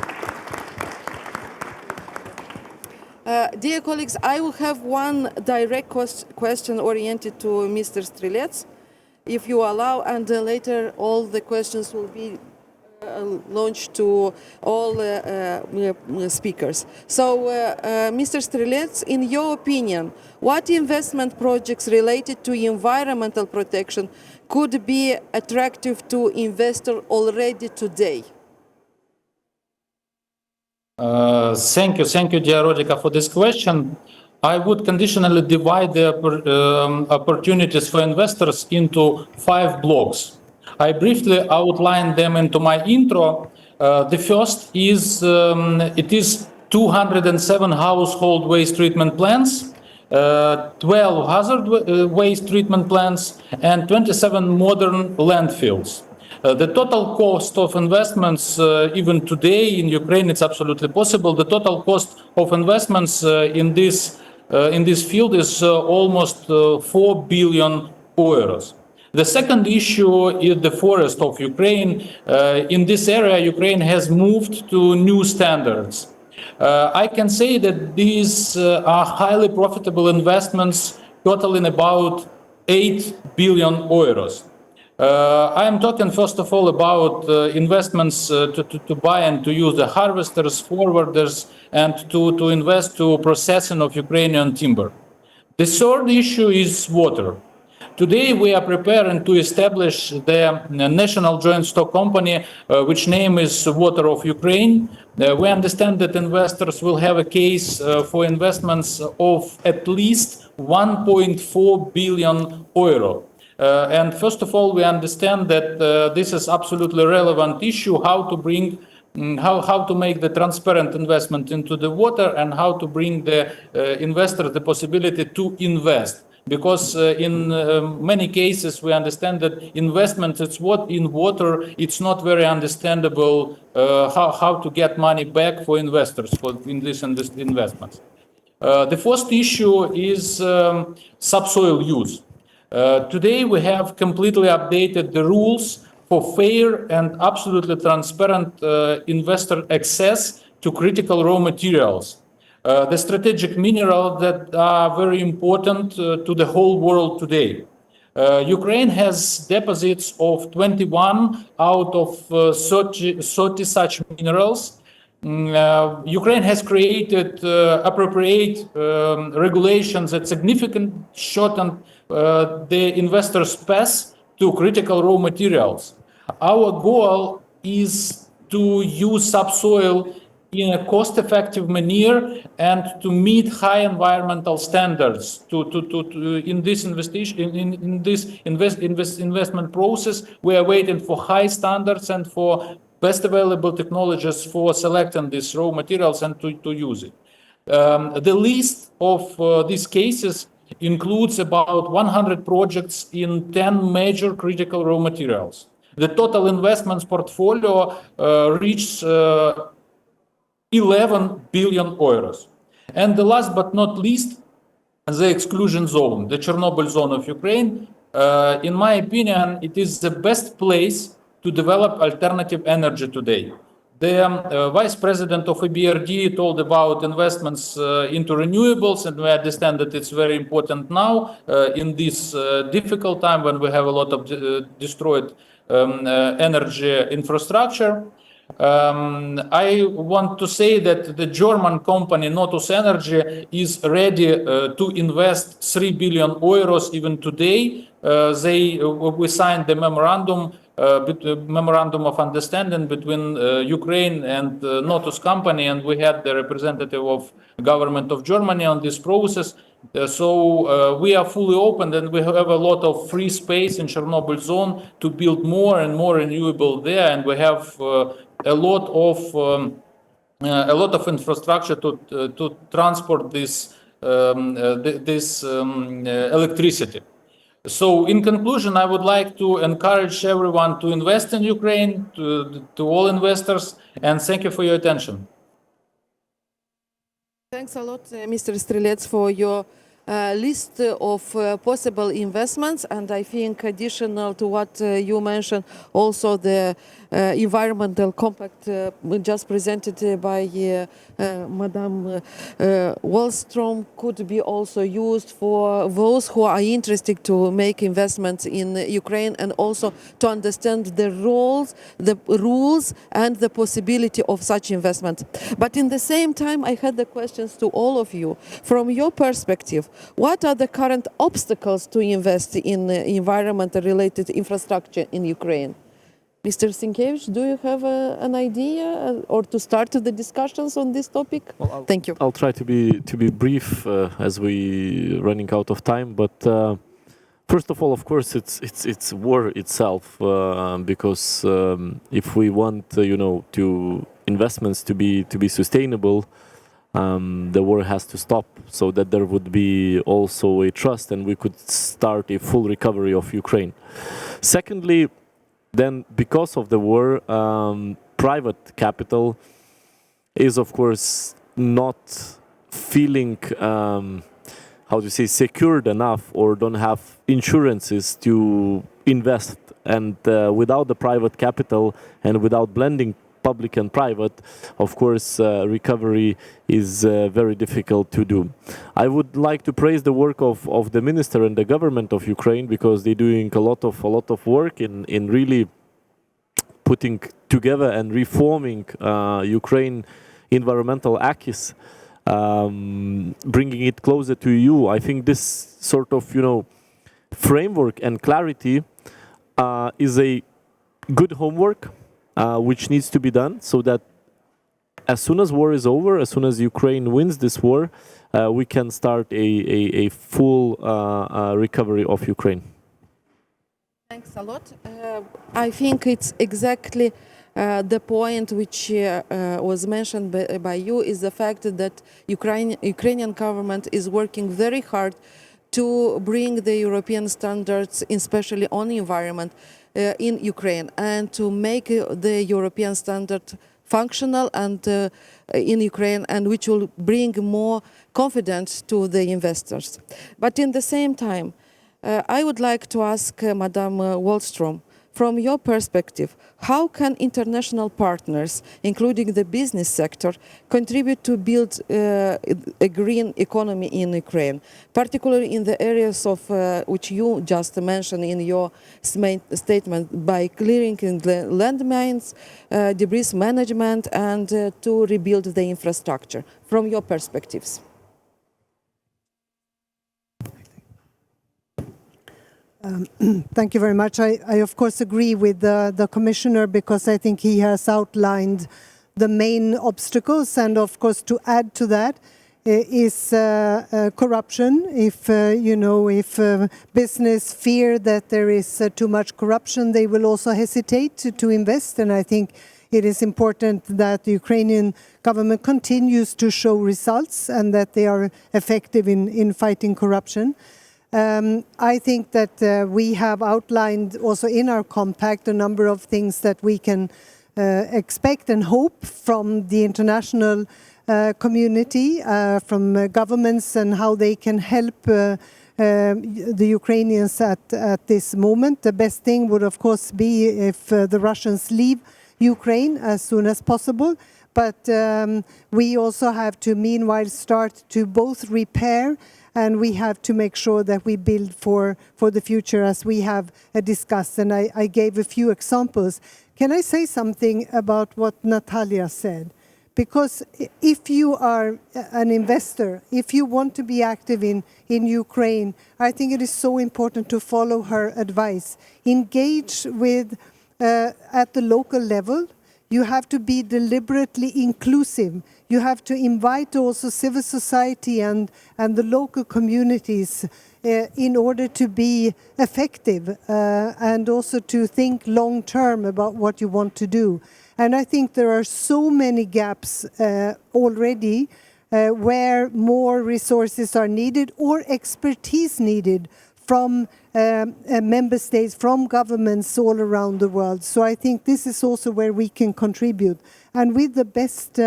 Dear colleagues, I will have one direct question oriented to Mr. Strelets, if you allow, and later all the questions will be launched to all speakers. So, Mr. Strelets, in your opinion, what investment projects related to environmental protection could be attractive to investors already today? Thank you, dear Rodika, for this question. I would conditionally divide the opportunities for investors into 5 blocks. I briefly outlined them into my intro. The first is, it is 207 household waste treatment plants, 12 hazard waste treatment plants, and 27 modern landfills. The total cost of investments, even today in Ukraine, it's absolutely possible. The total cost of investments in this field is almost 4 billion euros. The second issue is the forest of Ukraine. In this area, Ukraine has moved to new standards. I can say that these are highly profitable investments, totaling about 8 billion euros. I am talking first of all about investments to buy and to use the harvesters, forwarders, and to invest to processing of Ukrainian timber. The third issue is water. Today we are preparing to establish the national joint stock company, which name is Water of Ukraine. We understand that investors will have a case for investments of at least 1.4 billion euro. And first of all, we understand that this is absolutely relevant issue, how to bring, how to make the transparent investment into the water and how to bring the investor the possibility to invest. Because in many cases, we understand that investment in water, it's not very understandable how to get money back for investors in this investments. The first issue is subsoil use. Today, we have completely updated the rules for fair and absolutely transparent investor access to critical raw materials. The strategic minerals that are very important to the whole world today. Ukraine has deposits of 21 out of 30 such minerals. Ukraine has created appropriate regulations that significantly shorten the investors' path to critical raw materials. Our goal is to use subsoil in a cost-effective manner and to meet high environmental standards. In this investment process, we are waiting for high standards and for best available technologies for selecting these raw materials and to use it. The list of these cases includes about 100 projects in 10 major critical raw materials. The total investments portfolio reached 11 billion euros. And the last but not least, the exclusion zone, the Chernobyl zone of Ukraine. In my opinion, it is the best place to develop alternative energy today. The vice president of EBRD told about investments into renewables, and we understand that it's very important now in this difficult time when we have a lot of destroyed energy infrastructure. I want to say that the German company Notus Energy is ready to invest 3 billion euros even today. We signed the memorandum of understanding between Ukraine and Notus company, and we had the representative of government of Germany on this process. So we are fully open, and we have a lot of free space in Chernobyl zone to build more and more renewable there, and we have a lot of a lot of infrastructure to transport this electricity. So in conclusion, I would like to encourage everyone to invest in Ukraine, to all investors, and thank you for your attention. Thanks a lot, Mr. Strelets, for your list of possible investments, and I think additional to what you mentioned, also the environmental compact just presented by Madame Wallström could be also used for those who are interested to make investments in Ukraine and also to understand the rules and the possibility of such investment. But in the same time, I had the questions to all of you. From your perspective, what are the current obstacles to invest in environment-related infrastructure in Ukraine? Mr. Sienkiewicz, do you have an idea or to start the discussions on this topic? Well, Thank you. I'll try to be brief as we running out of time. But first of all, of course, it's war itself because if we want, to investments to be sustainable, the war has to stop so that there would be also a trust and we could start a full recovery of Ukraine. Secondly, then because of the war, private capital is of course not feeling, secured enough or don't have insurances to invest. And without the private capital and without blending public and private, of course, recovery is very difficult to do. I would like to praise the work of the minister and the government of Ukraine because they're doing a lot of work in really putting together and reforming Ukraine environmental acquis, bringing it closer to EU. I think this sort of framework and clarity is a good homework which needs to be done so that as soon as war is over, as soon as Ukraine wins this war, we can start a full recovery of Ukraine. Thanks a lot. I think it's exactly the point which was mentioned by you is the fact that Ukrainian government is working very hard to bring the European standards, especially on the environment, in Ukraine and to make the European standard functional and in Ukraine, and which will bring more confidence to the investors. But in the same time, I would like to ask Madame Wallström, from your perspective, how can international partners, including the business sector, contribute to build a green economy in Ukraine, particularly in the areas of which you just mentioned in your statement, by clearing the landmines, debris management, and to rebuild the infrastructure, from your perspectives? Thank you very much. I of course agree with the Commissioner because I think he has outlined the main obstacles, and of course to add to that is corruption. If business fear that there is too much corruption, they will also hesitate to invest, and I think it is important that the Ukrainian government continues to show results and that they are effective in fighting corruption. I think that we have outlined also in our compact a number of things that we can expect and hope from the international community, from governments, and how they can help the Ukrainians at this moment. The best thing would of course be if the Russians leave Ukraine as soon as possible. But we also have to meanwhile start to both repair, and we have to make sure that we build for the future, as we have discussed. And I gave a few examples. Can I say something about what Natalia said? Because if you are an investor, if you want to be active in Ukraine, I think it is so important to follow her advice. Engage with at the local level. You have to be deliberately inclusive. You have to invite also civil society and the local communities in order to be effective and also to think long term about what you want to do. And I think there are so many gaps already where more resources are needed or expertise needed from member states, from governments all around the world. So I think this is also where we can contribute. And with the best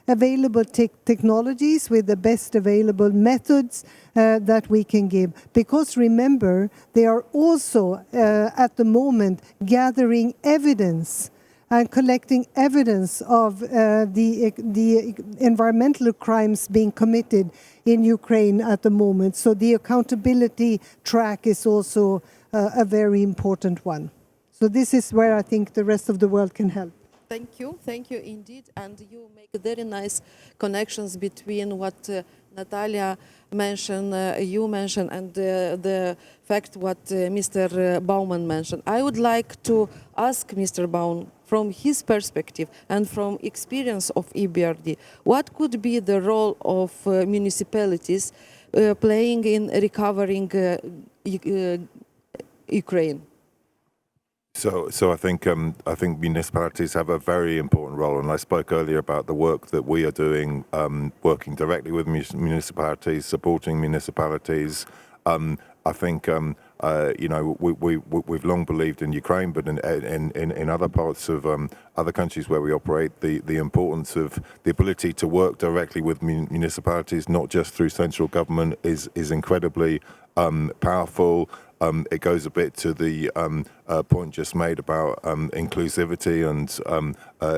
available technologies, with the best available methods that we can give. Because remember, they are also at the moment gathering evidence and collecting evidence of the environmental crimes being committed in Ukraine at the moment. So the accountability track is also a very important one. So this is where I think the rest of the world can help. Thank you indeed. And you make very nice connections between what Natalia mentioned, you mentioned, and the fact what Mr. Baumann mentioned. I would like to ask Mr. Baumann, from his perspective and from experience of EBRD, what could be the role of municipalities playing in recovering Ukraine? So I think municipalities have a very important role, and I spoke earlier about the work that we are doing, working directly with municipalities, supporting municipalities. I think you know, we've long believed in Ukraine, but in other parts of other countries where we operate, the importance of the ability to work directly with municipalities, not just through central government, is incredibly powerful. It goes a bit to the point just made about inclusivity and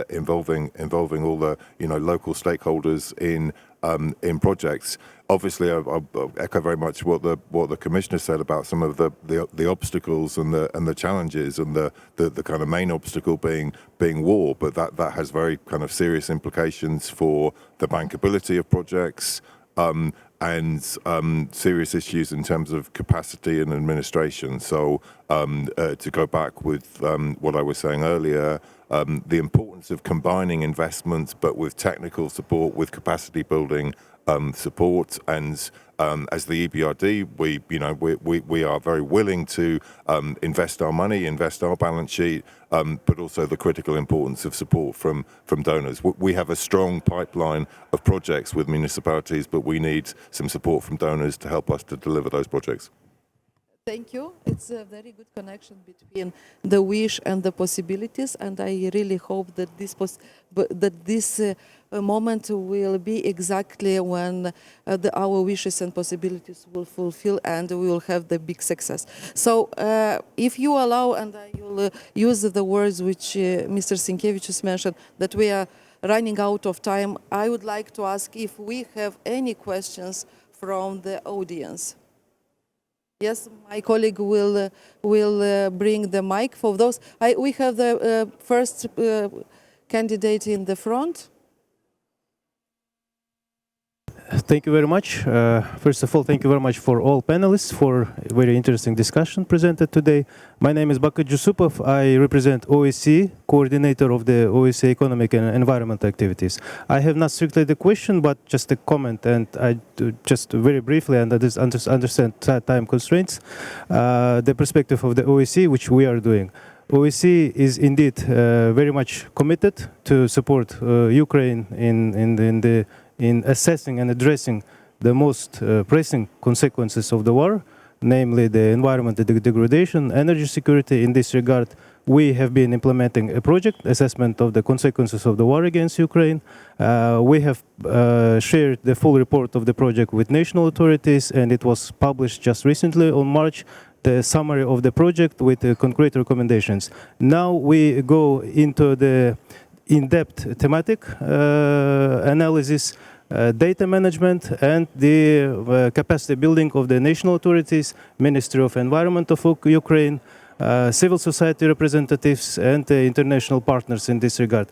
involving all the local stakeholders in projects. Obviously, I echo very much what the commissioner said about some of the obstacles and the challenges, and the kind of main obstacle being war. But that has very kind of serious implications for the bankability of projects. And serious issues in terms of capacity and administration. So to go back with what I was saying earlier, the importance of combining investments, but with technical support, with capacity building support, and as the EBRD, we are very willing to invest our money, invest our balance sheet, but also the critical importance of support from donors. We have a strong pipeline of projects with municipalities, but we need some support from donors to help us to deliver those projects. Thank you. It's a very good connection between the wish and the possibilities, and I really hope that this moment will be exactly when our wishes and possibilities will fulfill, and we will have the big success. So, if you allow, and I will use the words which Mr. Sienkiewicz mentioned, that we are running out of time, I would like to ask if we have any questions from the audience. Yes, my colleague will bring the mic for those. We have the first candidate in the front. Thank you very much. First of all, thank you very much for all panelists for a very interesting discussion presented today. My name is Bakır Jusupov. I represent OSCE, coordinator of the OSCE economic and environment activities. I have not strictly the question, but just a comment, and I just very briefly, and I understand time constraints, the perspective of the OSCE, which we are doing. OSCE is indeed very much committed to support Ukraine in assessing and addressing the most pressing consequences of the war, namely the environmental degradation, energy security. In this regard, we have been implementing a project assessment of the consequences of the war against Ukraine. We have shared the full report of the project with national authorities, and it was published just recently on March, the summary of the project with concrete recommendations. Now we go into the in-depth thematic analysis, data management, and the capacity building of the national authorities, Ministry of Environment of Ukraine, civil society representatives, and international partners in this regard.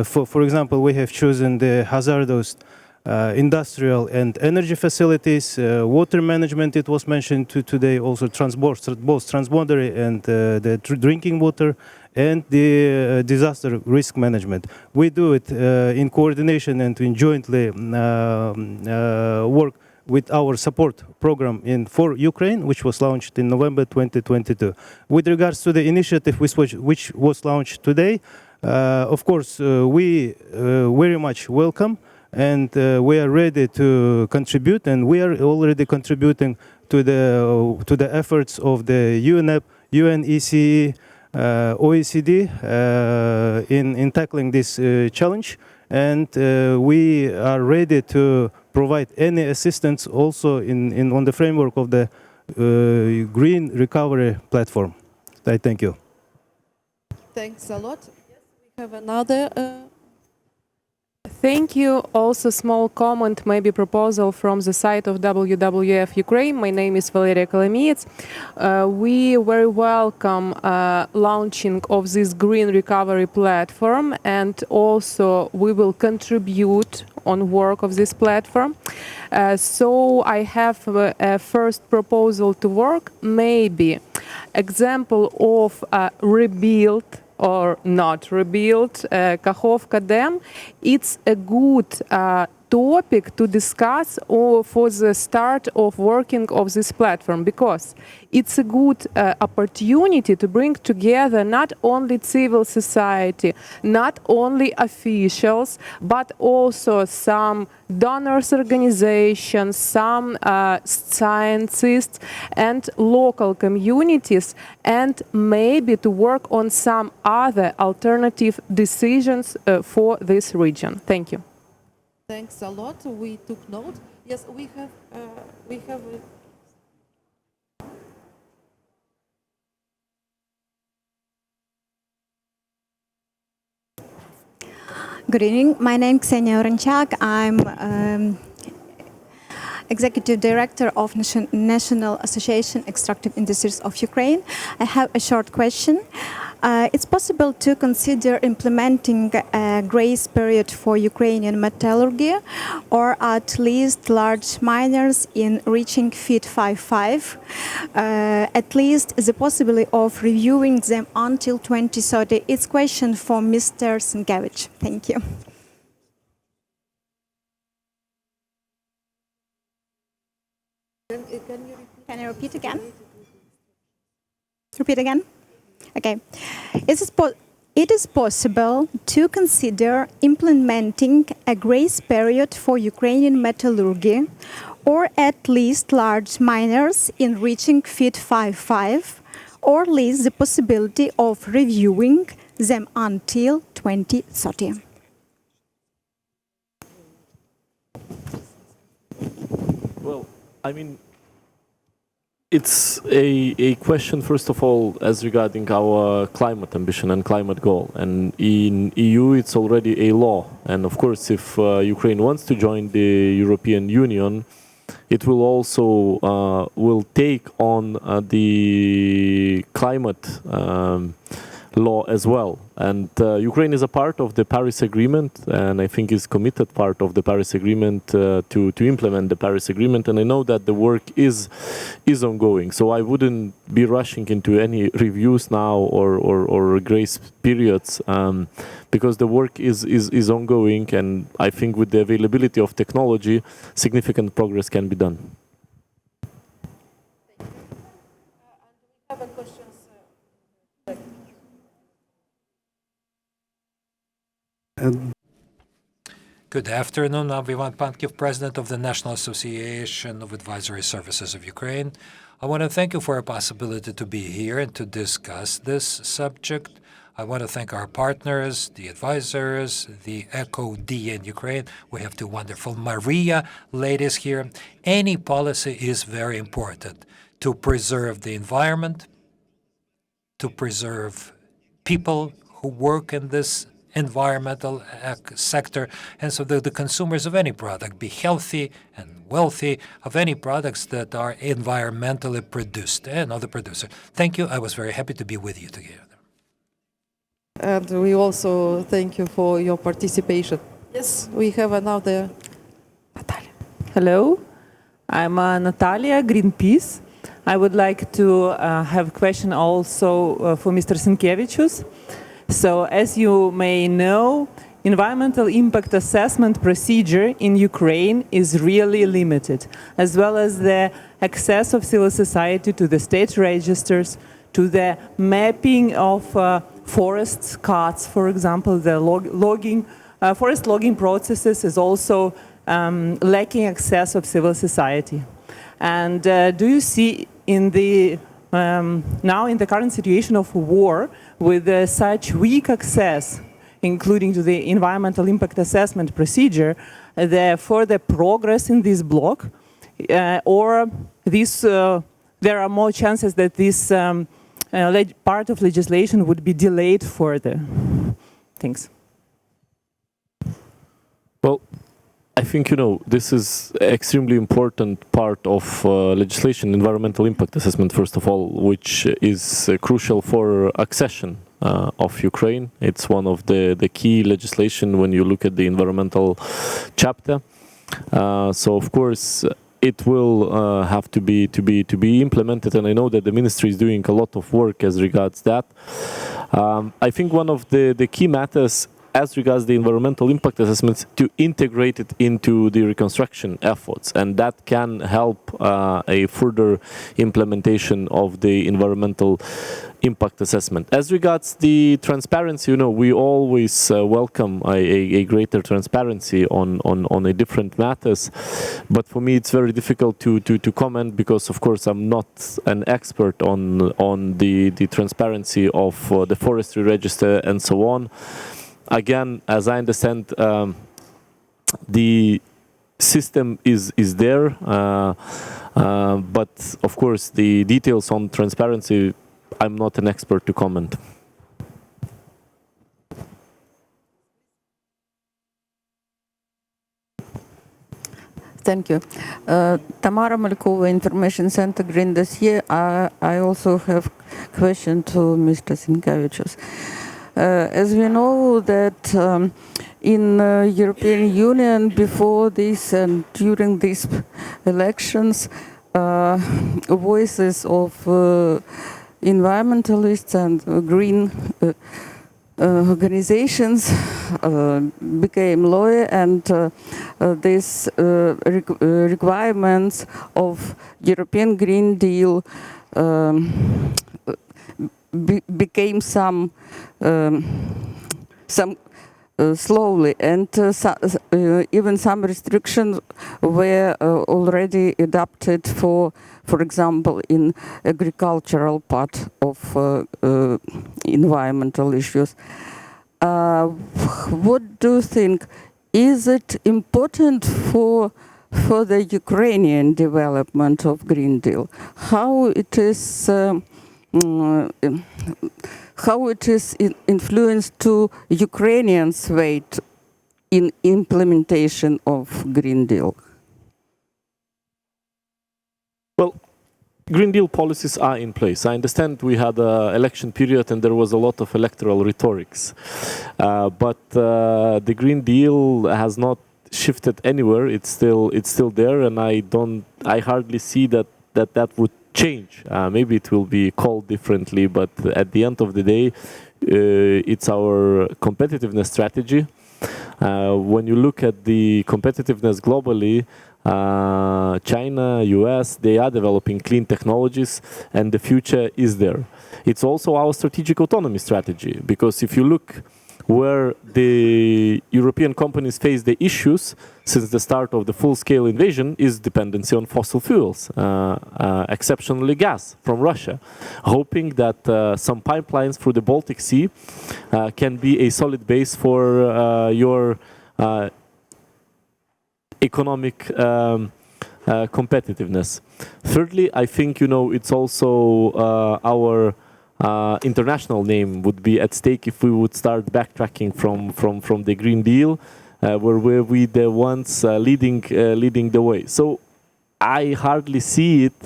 For example, we have chosen the hazardous industrial and energy facilities, water management, it was mentioned today, also both transboundary and the drinking water, and the disaster risk management. We do it in coordination and in jointly work with our support program for Ukraine, which was launched in November 2022. With regards to the initiative which was launched today, of course, we very much welcome, and we are ready to contribute, and we are already contributing to the efforts of the UNEP, UNECE, OECD in tackling this challenge, and we are ready to provide any assistance also on the framework of the Green Recovery Platform. I thank you. Thanks a lot. Yes, we have another. Thank you. Also, small comment, maybe proposal from the side of WWF Ukraine. My name is Valeria Kolomiyets. We very welcome launching of this green recovery platform, and also we will contribute on work of this platform. So I have a first proposal to work, maybe example of rebuild or not rebuild Kakhovka Dam. It's a good topic to discuss for the start of working of this platform, because it's a good opportunity to bring together not only civil society, not only officials, but also some donors organizations, some scientists and local communities, and maybe to work on some other alternative decisions for this region. Thank you. Thanks a lot. We took note. Yes, we have. Good evening. My name is Ksenia Oranchak. I'm Executive Director of National Association Extractive Industries of Ukraine. I have a short question. It's possible to consider implementing a grace period for Ukrainian metallurgy, or at least large miners in reaching FIT 5.5, at least the possibility of reviewing them until 2030. It's a question for Mr. Sienkiewicz. Thank you. Can you repeat again? Repeat again? Okay. It is possible to consider implementing a grace period for Ukrainian metallurgy, or at least large miners in reaching FIT 5.5, or at least the possibility of reviewing them until 2030. Well, I mean, it's a question, first of all, as regarding our climate ambition and climate goal. And in EU, it's already a law. And of course, if Ukraine wants to join the European Union, it will also will take on the climate law as well. And Ukraine is a part of the Paris Agreement, and I think is committed part of the Paris Agreement to implement the Paris Agreement. And I know that the work is ongoing. So I wouldn't be rushing into any reviews now or grace periods, because the work is ongoing, and I think with the availability of technology, significant progress can be done. Good afternoon, Ivan Pankiev, President of the National Association of Advisory Services of Ukraine. I want to thank you for a possibility to be here and to discuss this subject. I want to thank our partners, the advisors, the ECO-D in Ukraine. We have two wonderful Maria ladies here. Any policy is very important to preserve the environment, to preserve people who work in this environmental sector, and so that the consumers of any product be healthy and wealthy of any products that are environmentally produced and other producers. Thank you. I was very happy to be with you together. And we also thank you for your participation. Yes, we have another. Natalia. Hello, I'm Natalia, Greenpeace. I would like to have a question also for Mr. Sinkevičius. So, as you may know, environmental impact assessment procedure in Ukraine is really limited, as well as the access of civil society to the state registers, to the mapping of forest cuts, for example, the forest logging processes is also lacking access of civil society. And do you see in the now in the current situation of war with such weak access, including to the environmental impact assessment procedure, the further progress in this block, or this there are more chances that this part of legislation would be delayed further? Thanks. Well, I think, this is extremely important part of legislation, environmental impact assessment, first of all, which is crucial for accession of Ukraine. It's one of the key legislation when you look at the environmental chapter. So, of course, it will have to be implemented, and I know that the ministry is doing a lot of work as regards that. I think one of the key matters as regards the environmental impact assessments to integrate it into the reconstruction efforts, and that can help a further implementation of the environmental impact assessment. As regards the transparency, we always welcome a greater transparency on a different matters, but for me it's very difficult to comment, because of course I'm not an expert on the transparency of the forestry register and so on. Again, as I understand, the system is there, but of course the details on transparency, I'm not an expert to comment. Thank you. Tamara Malkova, Information Center, Green Dossier. I also have a question to Mr. Sinkevičius. As we know that in European Union, before this and during these elections, voices of environmentalists and green organizations became law, and these requirements of European Green Deal became some slowly, and even some restrictions were already adopted for example, in agricultural part of environmental issues. What do you think? Is it important for the Ukrainian development of Green Deal? How it is influenced to Ukrainians' weight in implementation of Green Deal? Well, Green Deal policies are in place. I understand we had an election period and there was a lot of electoral rhetorics, but the Green Deal has not shifted anywhere. It's still there, and I hardly see that would change. Maybe it will be called differently, but at the end of the day, it's our competitiveness strategy. When you look at the competitiveness globally, China, US, they are developing clean technologies, and the future is there. It's also our strategic autonomy strategy, because if you look where the European companies face the issues since the start of the full-scale invasion is dependency on fossil fuels, exceptionally gas from Russia, hoping that some pipelines through the Baltic Sea can be a solid base for your economic competitiveness. Thirdly, I think, it's also our international name would be at stake if we would start backtracking from the Green Deal, where we the ones leading the way. So I hardly see it,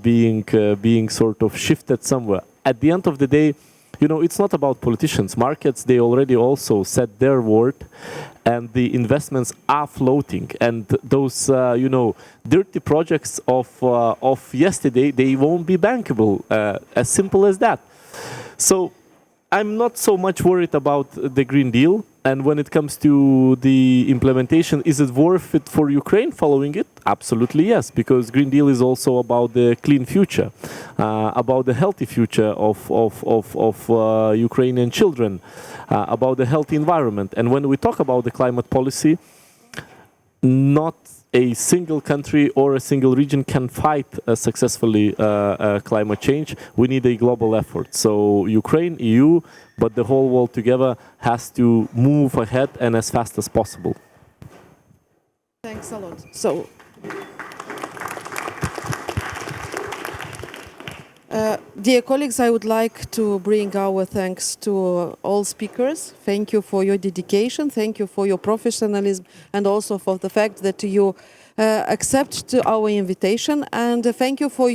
being sort of shifted somewhere. At the end of the day, it's not about politicians. Markets, they already also said their word, and the investments are floating. And those, dirty projects of yesterday, they won't be bankable. As simple as that. So I'm not so much worried about the Green Deal. And when it comes to the implementation, is it worth it for Ukraine following it? Absolutely yes, because Green Deal is also about the clean future, about the healthy future of Ukrainian children, about the healthy environment. And when we talk about the climate policy, not a single country or a single region can fight successfully climate change. We need a global effort. So Ukraine, EU, but the whole world together has to move ahead and as fast as possible. Thanks a lot. So, dear colleagues, I would like to bring our thanks to all speakers. Thank you for your dedication. Thank you for your professionalism, and also for the fact that you accept our invitation. And thank you for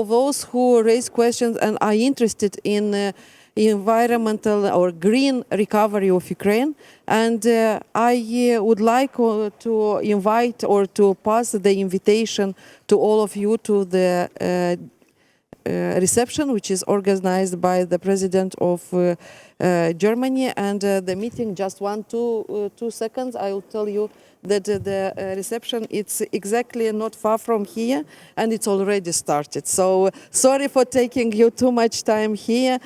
those who raise questions and are interested in environmental or green recovery of Ukraine. And I would like to invite or to pass the invitation to all of you to the reception, which is organized by the President of Germany. And the meeting, just 2 seconds, I will tell you that the reception, it's exactly not far from here, and it's already started. So sorry for taking you too much time here,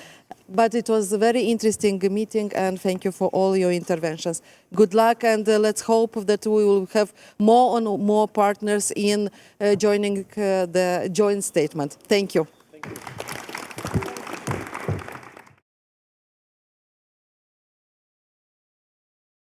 but it was a very interesting meeting, and thank you for all your interventions. Good luck, and let's hope that we will have more and more partners in joining the joint statement. Thank you. Thank you.